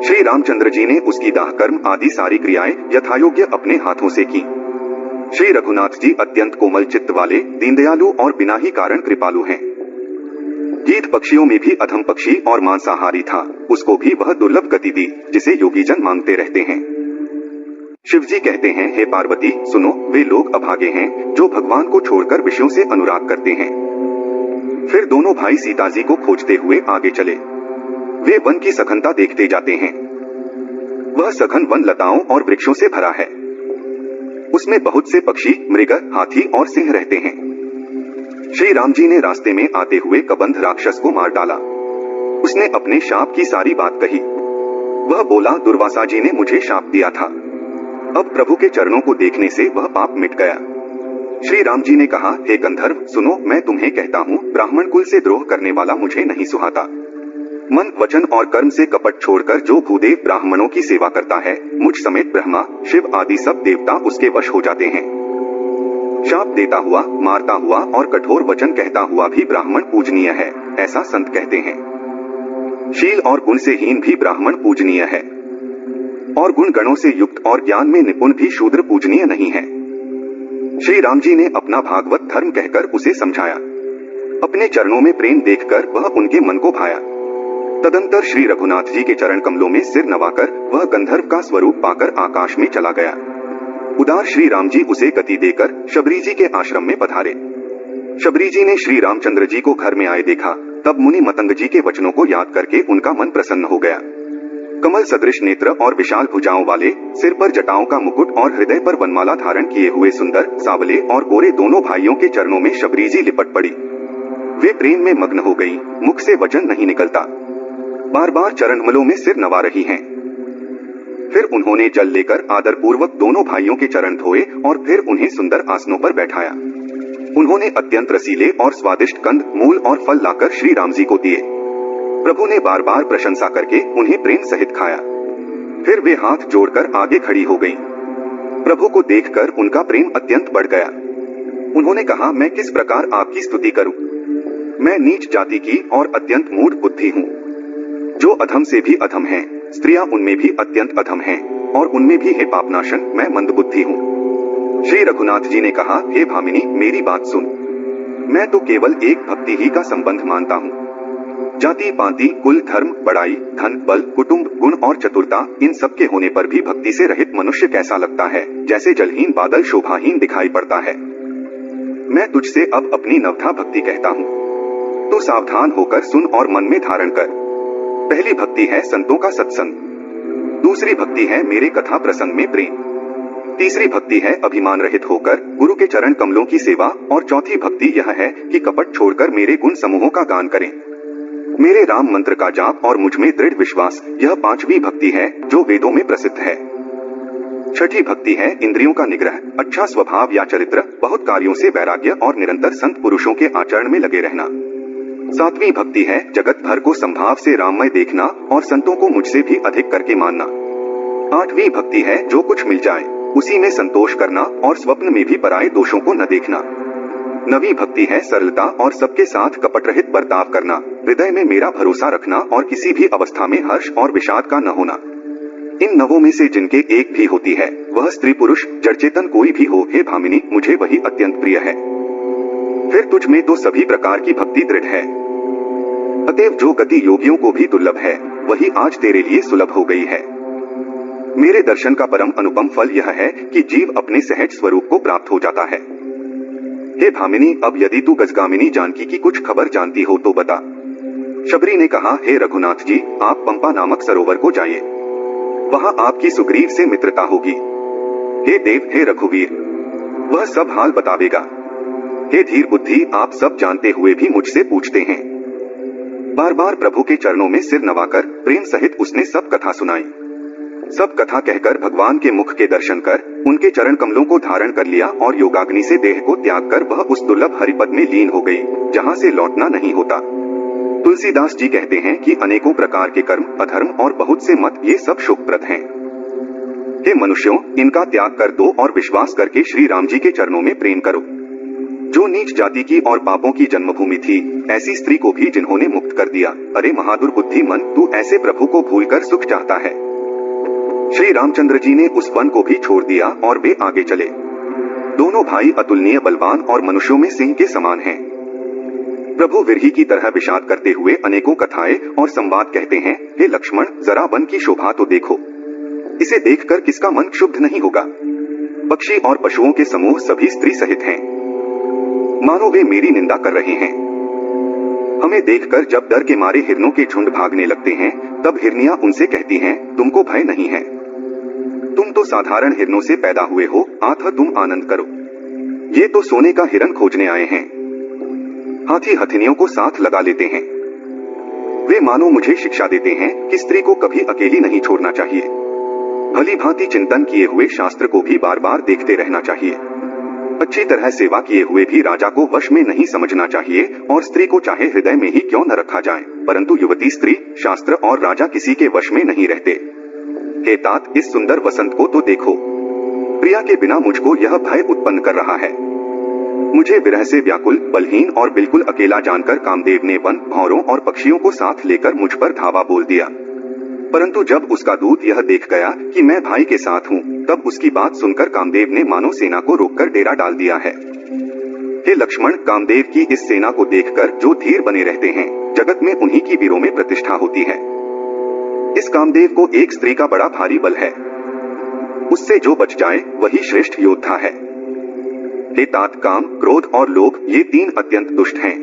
श्री रामचंद्र जी ने उसकी दाह कर्म आदि सारी क्रियाएं यथायोग्य अपने हाथों से की। श्री रघुनाथ जी अत्यंत कोमल चित्त वाले, दीनदयालु और बिना ही कारण कृपालु हैं। गीध पक्षियों में भी अधम पक्षी और मांसाहारी था, उसको भी वह दुर्लभ गति दी जिसे योगीजन मांगते रहते हैं। शिव जी कहते हैं, हे पार्वती सुनो, वे लोग अभागे हैं जो भगवान को छोड़कर विषयों से अनुराग करते हैं। फिर दोनों भाई सीता जी को खोजते हुए आगे चले। वे वन की सघनता देखते जाते हैं। वह सघन वन लताओं और वृक्षों से भरा है। उसमें बहुत से पक्षी, मृग, हाथी और सिंह रहते हैं। श्री राम जी ने रास्ते में आते हुए कबंध राक्षस को मार डाला। उसने अपने शाप की सारी बात कही। वह बोला, दुर्वासा जी ने मुझे शाप दिया था, अब प्रभु के चरणों को देखने से वह पाप मिट गया। श्री राम जी ने कहा, हे गंधर्व सुनो, मैं तुम्हें कहता हूँ, ब्राह्मण कुल से द्रोह करने वाला मुझे नहीं सुहाता। मन, वचन और कर्म से कपट छोड़कर जो भूदेव ब्राह्मणों की सेवा करता है, मुझ समेत ब्रह्मा, शिव आदि सब देवता उसके वश हो जाते हैं। शाप देता हुआ, मारता हुआ और कठोर वचन कहता हुआ भी ब्राह्मण पूजनीय है, ऐसा संत कहते हैं। शील और गुण से हीन भी ब्राह्मण पूजनीय है, और गुण गणों से युक्त और ज्ञान में निपुण भी शूद्र पूजनीय नहीं है। श्री राम जी ने अपना भागवत धर्म कहकर उसे समझाया। अपने चरणों में प्रेम देखकर वह उनके मन को भाया। तदंतर श्री रघुनाथ जी के चरण कमलों में सिर नवाकर वह गंधर्व का स्वरूप पाकर आकाश में चला गया। उदार श्री राम जी उसे गति देकर शबरी जी के आश्रम में पधारे। शबरी जी ने श्री रामचंद्र जी को घर में आए देखा, तब मुनि मतंग जी के वचनों को याद करके उनका मन प्रसन्न हो गया। कमल सदृश नेत्र और विशाल भुजाओं वाले, सिर पर जटाओं का मुकुट और हृदय पर वनमाला धारण किए हुए सुंदर, सावले और गोरे दोनों भाइयों के चरणों में शबरी जी लिपट पड़ी। वे प्रेम में मग्न हो गई, मुख से वचन नहीं निकलता, बार बार चरणकमलों में सिर नवा रही हैं। फिर उन्होंने जल लेकर आदर पूर्वक दोनों भाइयों के चरण धोए और फिर उन्हें सुंदर आसनों पर बैठाया। उन्होंने अत्यंत रसीले और स्वादिष्ट कंद, मूल और फल लाकर श्री राम जी को दिए। प्रभु ने बार बार प्रशंसा करके उन्हें प्रेम सहित खाया। फिर वे हाथ जोड़कर आगे खड़ी हो गईं। प्रभु को देखकर उनका प्रेम अत्यंत बढ़ गया। उन्होंने कहा, मैं किस प्रकार आपकी स्तुति करूं? मैं नीच जाति की और अत्यंत मूढ़ बुद्धि हूँ। जो अधम से भी अधम हैं, स्त्रियां उनमें भी अत्यंत अधम हैं, और उनमें भी है पापनाशन, मैं मंद बुद्धि हूँ। श्री रघुनाथ जी ने कहा, हे भामिनी, मेरी बात सुन। मैं तो केवल एक भक्ति ही का संबंध मानता हूँ। जाति, पांति, कुल, धर्म, बड़ाई, धन, बल, कुटुंब, गुण और चतुरता, इन सब के होने पर भी भक्ति से रहित मनुष्य कैसा लगता है, जैसे जलहीन बादल शोभाहीन दिखाई पड़ता है। मैं तुझसे अब अपनी नवथा भक्ति कहता हूँ, तू सावधान होकर सुन और मन में धारण कर। पहली भक्ति है संतों का सत्संग, दूसरी भक्ति है मेरे कथा प्रसंग में प्रेम, तीसरी भक्ति है अभिमान रहित होकर गुरु के चरण कमलों की सेवा, और चौथी भक्ति यह है कि कपट छोड़कर मेरे गुण समूहों का गान करें। मेरे राम मंत्र का जाप और मुझ में दृढ़ विश्वास, यह पांचवी भक्ति है जो वेदों में प्रसिद्ध है। छठी भक्ति है इंद्रियों का निग्रह, अच्छा स्वभाव या चरित्र, बहुत कार्यों से वैराग्य और निरंतर संत पुरुषों के आचरण में लगे रहना। सातवीं भक्ति है जगत भर को संभाव से राममय देखना और संतों को मुझसे भी अधिक करके मानना। आठवीं भक्ति है जो कुछ मिल जाए उसी में संतोष करना और स्वप्न में भी पराये दोषों को न देखना। नवीं भक्ति है सरलता और सबके साथ कपट रहित बर्ताव करना, हृदय में मेरा भरोसा रखना और किसी भी अवस्था में हर्ष और विषाद का न होना। इन नवों में से जिनके एक भी होती है, वह स्त्री पुरुष जड़चेतन कोई भी हो, हे भामिनी, मुझे वही अत्यंत प्रिय है। फिर तुझ में तो सभी प्रकार की भक्ति दृढ़ है, अतएव जो गति योगियों को भी दुर्लभ है, वही आज तेरे लिए सुलभ हो गई है। मेरे दर्शन का परम अनुपम फल यह है कि जीव अपने सहज स्वरूप को प्राप्त हो जाता है। हे भामिनी, अब यदि तू गजगामिनी जानकी की कुछ खबर जानती हो तो बता। शबरी ने कहा, हे रघुनाथ जी, आप पंपा नामक सरोवर को जाइए, वहां आपकी सुग्रीव से मित्रता होगी। हे देव, हे रघुवीर, वह सब हाल बतावेगा। हे धीर बुद्धि, आप सब जानते हुए भी मुझसे पूछते हैं। बार बार प्रभु के चरणों में सिर नवाकर प्रेम सहित उसने सब कथा सुनाई। सब कथा कहकर भगवान के मुख के दर्शन कर उनके चरण कमलों को धारण कर लिया और योगाग्नि से देह को त्याग कर वह उस दुर्लभ हरिपद में लीन हो गई जहाँ से लौटना नहीं होता। तुलसीदास जी कहते हैं कि अनेकों प्रकार के कर्म, अधर्म और बहुत से मत, ये सब शोकप्रद हैं। हे मनुष्यों, इनका त्याग कर दो और विश्वास करके श्री राम जी के चरणों में प्रेम करो। जो नीच जाति की और पापों की जन्मभूमि थी, ऐसी स्त्री को भी जिन्होंने मुक्त कर दिया। अरे महादुर्बुद्धि मन, तू ऐसे प्रभु को भूलकर सुख चाहता है। श्री रामचंद्र जी ने उस वन को भी छोड़ दिया और वे आगे चले। दोनों भाई अतुलनीय बलवान और मनुष्यों में सिंह के समान हैं। प्रभु विरही की तरह विषाद करते हुए अनेकों कथाएं और संवाद कहते हैं। हे लक्ष्मण, जरा वन की शोभा तो देखो, इसे देखकर किसका मन क्षुब्ध नहीं होगा। पक्षी और पशुओं के समूह सभी स्त्री सहित हैं, मानो वे मेरी निंदा कर रहे हैं। हमें देखकर जब डर के मारे हिरनों के झुंड भागने लगते हैं, तब हिरनियां उनसे कहती हैं, तुमको भय नहीं है, तुम तो साधारण हिरनों से पैदा हुए हो, आथा तुम आनंद करो। ये तो सोने का हिरन खोजने आए हैं। हाथी हथिनियों को साथ लगा लेते हैं। वे मानो मुझे शिक्षा देते हैं कि स्त्री को कभी अकेली नहीं छोड़ना चाहिए। भली भांति चिंतन किए हुए शास्त्र को भी बार बार देखते रहना चाहिए। अच्छी तरह सेवा किए हुए भी राजा को वश में नहीं समझना चाहिए और स्त्री को चाहे हृदय में ही क्यों न रखा जाए, परंतु युवती, स्त्री, शास्त्र और राजा किसी के वश में नहीं रहते। हे तात, इस सुंदर वसंत को तो देखो। प्रिया के बिना मुझको यह भय उत्पन्न कर रहा है। मुझे विरह से व्याकुल, बलहीन और बिल्कुल अकेला जानकर कामदेव ने वन, भौरों और पक्षियों को साथ लेकर मुझ पर धावा बोल दिया। परंतु जब उसका दूत यह देख गया कि मैं भाई के साथ हूँ, तब उसकी बात सुनकर कामदेव ने मानो सेना को रोककर डेरा डाल दिया है। हे लक्ष्मण, कामदेव की इस सेना को देखकर जो धीर बने रहते हैं, जगत में उन्हीं की वीरों में प्रतिष्ठा होती है। इस कामदेव को एक स्त्री का बड़ा भारी बल है, उससे जो बच जाए वही श्रेष्ठ योद्धा है। हे तात, काम, क्रोध और लोभ, ये तीन अत्यंत दुष्ट हैं।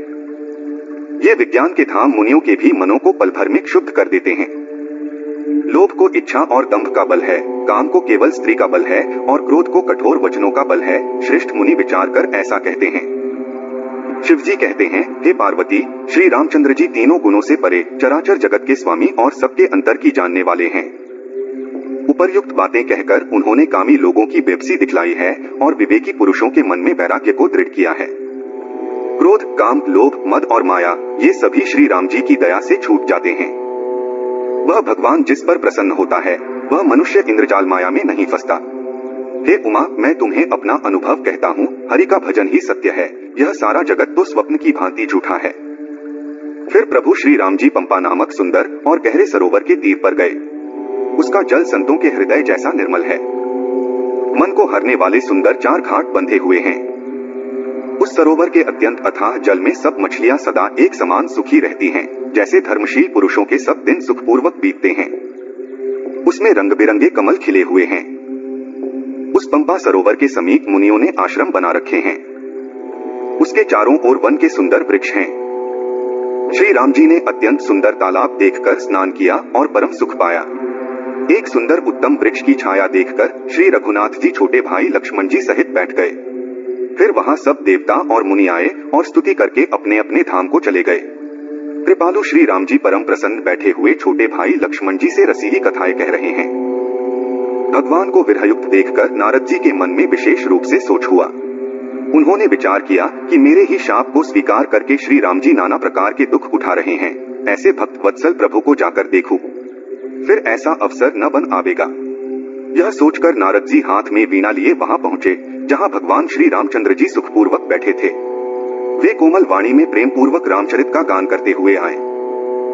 ये विज्ञान के धाम मुनियों के भी मनों को पल भर में क्षुब्ध कर देते हैं। लोभ को इच्छा और दंभ का बल है, काम को केवल स्त्री का बल है और क्रोध को कठोर वचनों का बल है। श्रेष्ठ मुनि विचार कर ऐसा कहते हैं। शिव जी कहते हैं, हे पार्वती, श्री रामचंद्र जी तीनों गुणों से परे, चराचर जगत के स्वामी और सबके अंतर की जानने वाले हैं। उपर्युक्त बातें कहकर उन्होंने कामी लोगों की बेबसी दिखलाई है और विवेकी पुरुषों के मन में वैराग्य को दृढ़ किया है। क्रोध, काम, लोभ, मद और माया, ये सभी श्री राम जी की दया से छूट जाते हैं। वह भगवान जिस पर प्रसन्न होता है, वह मनुष्य इंद्रजाल माया में नहीं फंसता। हे उमा, मैं तुम्हें अपना अनुभव कहता हूँ, हरि का भजन ही सत्य है, यह सारा जगत तो स्वप्न की भांति झूठा है। फिर प्रभु श्री राम जी पंपा नामक सुंदर और गहरे सरोवर के तीर पर गए। उसका जल संतों के हृदय जैसा निर्मल है। मन को हरने वाले सुंदर 4 घाट बंधे हुए हैं। उस सरोवर के अत्यंत अथाह जल में सब मछलियां सदा एक समान सुखी रहती हैं, जैसे धर्मशील पुरुषों के सब दिन सुखपूर्वक बीतते हैं। उसमें रंग बिरंगे कमल खिले हुए हैं। उस पंपा सरोवर के समीप मुनियों ने आश्रम बना रखे हैं। उसके चारों ओर वन के सुंदर वृक्ष हैं। श्री राम जी ने अत्यंत सुंदर तालाब देखकर स्नान किया और परम सुख पाया। एक सुंदर उत्तम वृक्ष की छाया देखकर श्री रघुनाथ जी छोटे भाई लक्ष्मण जी सहित बैठ गए। फिर वहां सब देवता और मुनि आए और स्तुति करके अपने अपने धाम को चले गए। कृपालु श्री राम जी परम प्रसन्न बैठे हुए छोटे भाई लक्ष्मण जी से रसीली कथाएं कह रहे हैं। भगवान को विरहयुक्त देखकर नारद जी के मन में विशेष रूप से सोच हुआ। उन्होंने विचार किया कि मेरे ही शाप को स्वीकार करके श्री राम जी नाना प्रकार के दुख उठा रहे हैं, ऐसे भक्त वत्सल प्रभु को जाकर देखूं, फिर ऐसा अवसर न बन आवेगा। यह सोचकर नारद जी हाथ में वीणा लिए वहां पहुंचे जहां भगवान श्री रामचंद्र जी सुखपूर्वक बैठे थे। वे कोमल वाणी में प्रेम पूर्वक रामचरित का गान करते हुए आए।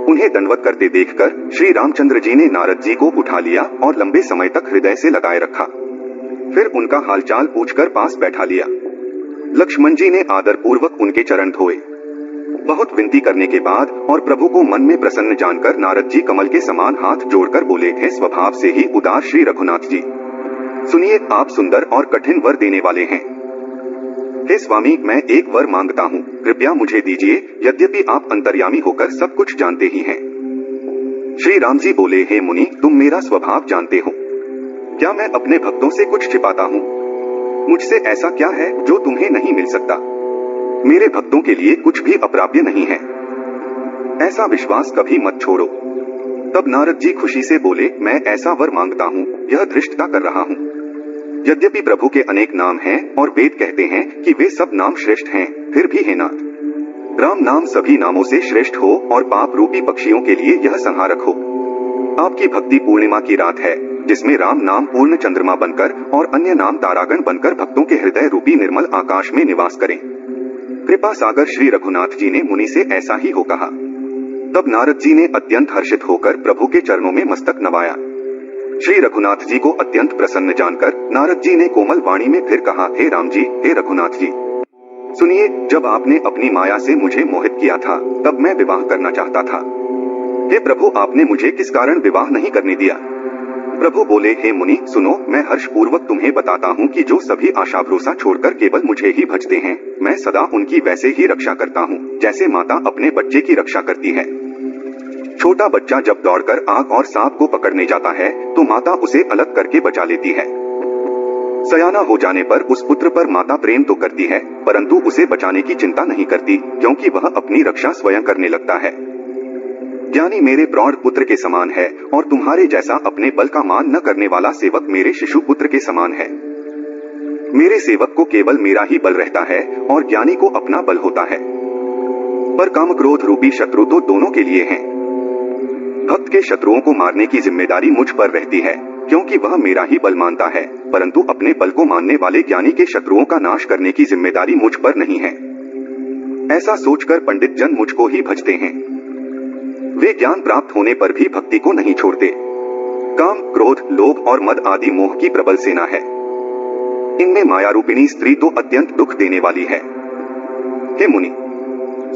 उन्हें दंडवत करते देखकर श्री रामचंद्र जी ने नारद जी को उठा लिया और लंबे समय तक हृदय से लगाए रखा। फिर उनका हालचाल पूछकर पास बैठा लिया। लक्ष्मण जी ने आदर पूर्वक उनके चरण धोए। बहुत विनती करने के बाद और प्रभु को मन में प्रसन्न जानकर नारद जी कमल के समान हाथ जोड़कर बोले, हे स्वभाव से ही उदार श्री रघुनाथ जी, सुनिए, आप सुंदर और कठिन वर देने वाले हैं। हे स्वामी, मैं एक वर मांगता हूँ, कृपया मुझे दीजिए, यद्यपि आप अंतर्यामी होकर सब कुछ जानते ही हैं। श्री राम जी बोले, हे मुनि, तुम मेरा स्वभाव जानते हो। क्या मैं अपने भक्तों से कुछ छिपाता हूँ? मुझसे ऐसा क्या है जो तुम्हें नहीं मिल सकता? मेरे भक्तों के लिए कुछ भी अप्राप्य नहीं है, ऐसा विश्वास कभी मत छोड़ो। तब नारद जी खुशी से बोले, मैं ऐसा वर मांगता हूँ, यह धृष्टता कर रहा हूँ। यद्यपि प्रभु के अनेक नाम हैं और वेद कहते हैं कि वे सब नाम श्रेष्ठ हैं, फिर भी हे नाथ, राम नाम सभी नामों से श्रेष्ठ हो और पाप रूपी पक्षियों के लिए यह संहारक हो। आपकी भक्ति पूर्णिमा की रात है, जिसमें राम नाम पूर्ण चंद्रमा बनकर और अन्य नाम तारागण बनकर भक्तों के हृदय रूपी निर्मल आकाश में निवास करें। कृपा सागर श्री रघुनाथ जी ने मुनि से ऐसा ही हो कहा। तब नारद जी ने अत्यंत हर्षित होकर प्रभु के चरणों में मस्तक नवाया। श्री रघुनाथ जी को अत्यंत प्रसन्न जानकर नारद जी ने कोमल वाणी में फिर कहा, हे राम जी, हे रघुनाथ जी, सुनिए, जब आपने अपनी माया से मुझे मोहित किया था, तब मैं विवाह करना चाहता था। हे प्रभु, आपने मुझे किस कारण विवाह नहीं करने दिया? प्रभु बोले, हे मुनि, सुनो, मैं हर्ष पूर्वक तुम्हें बताता हूँ कि जो सभी आशा भरोसा छोड़कर केवल मुझे ही भजते हैं, मैं सदा उनकी वैसे ही रक्षा करता हूँ, जैसे माता अपने बच्चे की रक्षा करती है। छोटा बच्चा जब दौड़कर आग और सांप को पकड़ने जाता है, तो माता उसे अलग करके बचा लेती है। सयाना हो जाने पर उस पुत्र पर माता प्रेम तो करती है, परंतु उसे बचाने की चिंता नहीं करती, क्योंकि वह अपनी रक्षा स्वयं करने लगता है। ज्ञानी मेरे प्रौढ़ पुत्र के समान है, और तुम्हारे जैसा अपने बल का मान न करने वाला सेवक मेरे शिशु पुत्र के समान है। मेरे सेवक को केवल मेरा ही बल रहता है, और ज्ञानी को अपना बल होता है। पर काम क्रोध रूपी शत्रु तो दोनों के लिए हैं। भक्त के शत्रुओं को मारने की जिम्मेदारी मुझ पर रहती है, क्योंकि वह मेरा ही बल मानता है, परंतु अपने बल को मानने वाले ज्ञानी के शत्रुओं का नाश करने की जिम्मेदारी मुझ पर नहीं है। ऐसा सोचकर पंडित जन मुझको ही भजते हैं। वे ज्ञान प्राप्त होने पर भी भक्ति को नहीं छोड़ते। काम, क्रोध, लोभ और मद आदि मोह की प्रबल सेना है। इनमें माया रूपिणी स्त्री तो अत्यंत दुख देने वाली है। हे मुनि,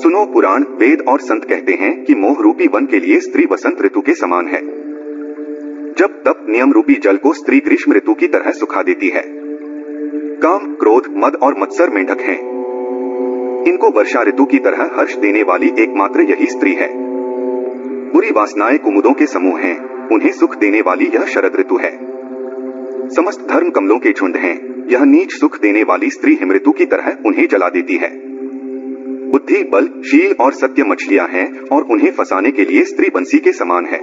सुनो, पुराण, वेद और संत कहते हैं कि मोह रूपी वन के लिए स्त्री वसंत ऋतु के समान है। जब तप नियम रूपी जल को स्त्री ग्रीष्म ऋतु की तरह सुखा देती है। काम, क्रोध, मद और मत्सर मेंढक हैं। इनको वर्षा ऋतु की तरह हर्ष देने वाली एकमात्र यही स्त्री है। बुरी वासनाएं कुमुदों के समूह हैं, उन्हें सुख देने वाली यह शरद ऋतु है। समस्त धर्म कमलों के झुंड हैं, यह नीच सुख देने वाली स्त्री हिम ऋतु की तरह उन्हें जला देती है। बुद्धि, बल, शील और सत्य मछलियां हैं, और उन्हें फंसाने के लिए स्त्री बंसी के समान है।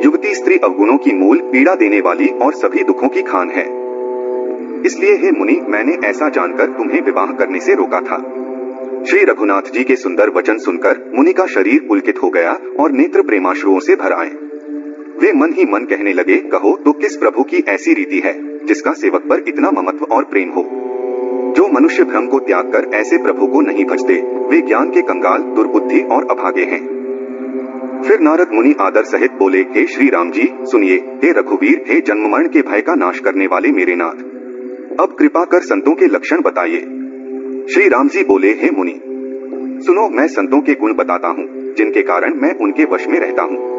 युवती स्त्री अवगुणों की मूल, पीड़ा देने वाली और सभी दुखों की खान है। इसलिए हे मुनि, मैंने ऐसा जानकर तुम्हें विवाह करने से रोका था। श्री रघुनाथ जी के सुंदर वचन सुनकर मुनि का शरीर पुलकित हो गया और नेत्र प्रेमाश्रुओं से भर आए। वे मन ही मन कहने लगे, कहो तो किस प्रभु की ऐसी रीति है जिसका सेवक पर इतना ममत्व और प्रेम हो? जो मनुष्य भ्रम को त्याग कर ऐसे प्रभु को नहीं भजते, वे ज्ञान के कंगाल, दुर्बुद्धि और अभागे हैं। फिर नारद मुनि आदर सहित बोले, हे श्री राम जी, सुनिए, हे रघुवीर, हे जन्म मरण के भय का नाश करने वाले मेरे नाथ, अब कृपा कर संतों के लक्षण बताइए। श्री राम जी बोले, हे मुनि, सुनो, मैं संतों के गुण बताता हूँ, जिनके कारण मैं उनके वश में रहता हूँ।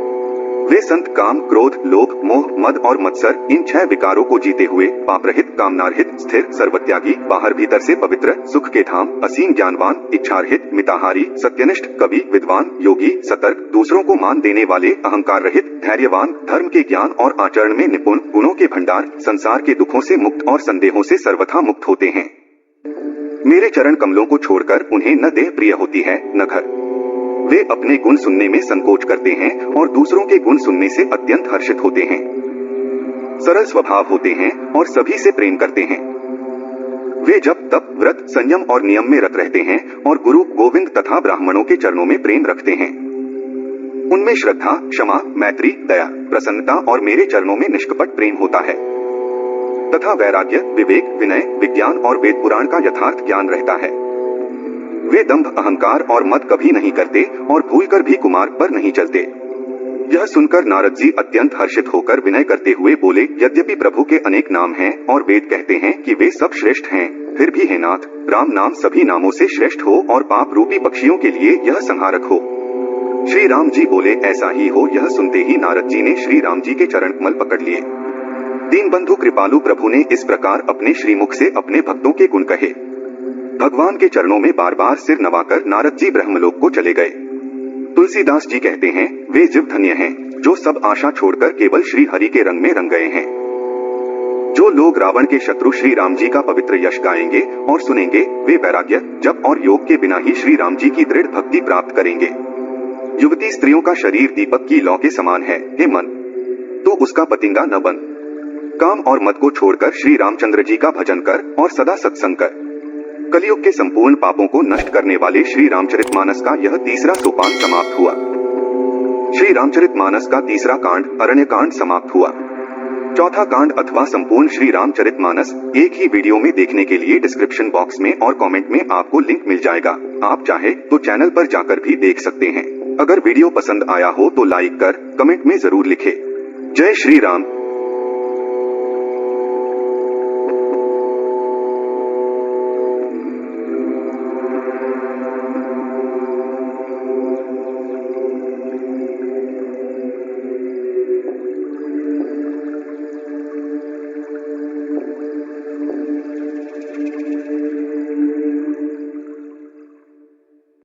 वे संत काम, क्रोध, लोभ, मोह, मद और मत्सर, इन 6 विकारों को जीते हुए पापरहित, कामनारहित, स्थिर, सर्वत्यागी, बाहर भीतर से पवित्र, सुख के धाम, असीम ज्ञानवान, इच्छारहित, मिताहारी, सत्यनिष्ठ, कवि, विद्वान, योगी, सतर्क, दूसरों को मान देने वाले, अहंकार रहित, धैर्यवान, धर्म के ज्ञान और आचरण में निपुण, गुणों के भंडार, संसार के दुखों से मुक्त और संदेहों से सर्वथा मुक्त होते हैं। मेरे चरण कमलों को छोड़कर उन्हें न देह प्रिय होती है न घर। वे अपने गुण सुनने में संकोच करते हैं और दूसरों के गुण सुनने से अत्यंत हर्षित होते हैं। सरल स्वभाव होते हैं और सभी से प्रेम करते हैं। वे जब तप, व्रत, संयम और नियम में रत रहते हैं और गुरु, गोविंद तथा ब्राह्मणों के चरणों में प्रेम रखते हैं। उनमें श्रद्धा, क्षमा, मैत्री, दया, प्रसन्नता और मेरे चरणों में निष्कपट प्रेम होता है तथा वैराग्य, विवेक, विनय, विज्ञान और वेद पुराण का यथार्थ ज्ञान रहता है। वे दंभ, अहंकार और मद कभी नहीं करते और भूलकर भी कुमार्ग पर नहीं चलते। यह सुनकर नारद जी अत्यंत हर्षित होकर विनय करते हुए बोले, यद्यपि प्रभु के अनेक नाम हैं और वेद कहते हैं कि वे सब श्रेष्ठ हैं, फिर भी हे नाथ, राम नाम सभी नामों से श्रेष्ठ हो और पाप रूपी पक्षियों के लिए यह संहारक हो। श्री राम जी बोले, ऐसा ही हो। यह सुनते ही नारद जी ने श्री राम जी के चरण कमल पकड़ लिए। दीनबंधु कृपालु प्रभु ने इस प्रकार अपने श्रीमुख से अपने भक्तों के गुण कहे। भगवान के चरणों में बार बार सिर नवाकर नारद जी ब्रह्मलोक को चले गए। तुलसीदास जी कहते हैं, वे जीव धन्य हैं जो सब आशा छोड़कर केवल श्री हरि के रंग में रंग गए हैं। जो लोग रावण के शत्रु श्री राम जी का पवित्र यश गाएंगे और सुनेंगे, वे वैराग्य, जप और योग के बिना ही श्री राम जी की दृढ़ भक्ति प्राप्त करेंगे। युवती स्त्रियों का शरीर दीपक की लौ के समान है, हे मन, तो उसका पतिंगा न बन। काम और मद को छोड़कर श्री रामचंद्र जी का भजन कर और सदा सत्संग कर। कलयुग के संपूर्ण पापों को नष्ट करने वाले श्री रामचरितमानस का यह तीसरा सोपान समाप्त हुआ। श्री रामचरितमानस का तीसरा कांड अरण्य कांड समाप्त हुआ। चौथा कांड अथवा संपूर्ण श्री रामचरितमानस एक ही वीडियो में देखने के लिए डिस्क्रिप्शन बॉक्स में और कमेंट में आपको लिंक मिल जाएगा। आप चाहे तो चैनल पर जाकर भी देख सकते हैं। अगर वीडियो पसंद आया हो तो लाइक कर कमेंट में जरूर लिखें। जय श्री राम।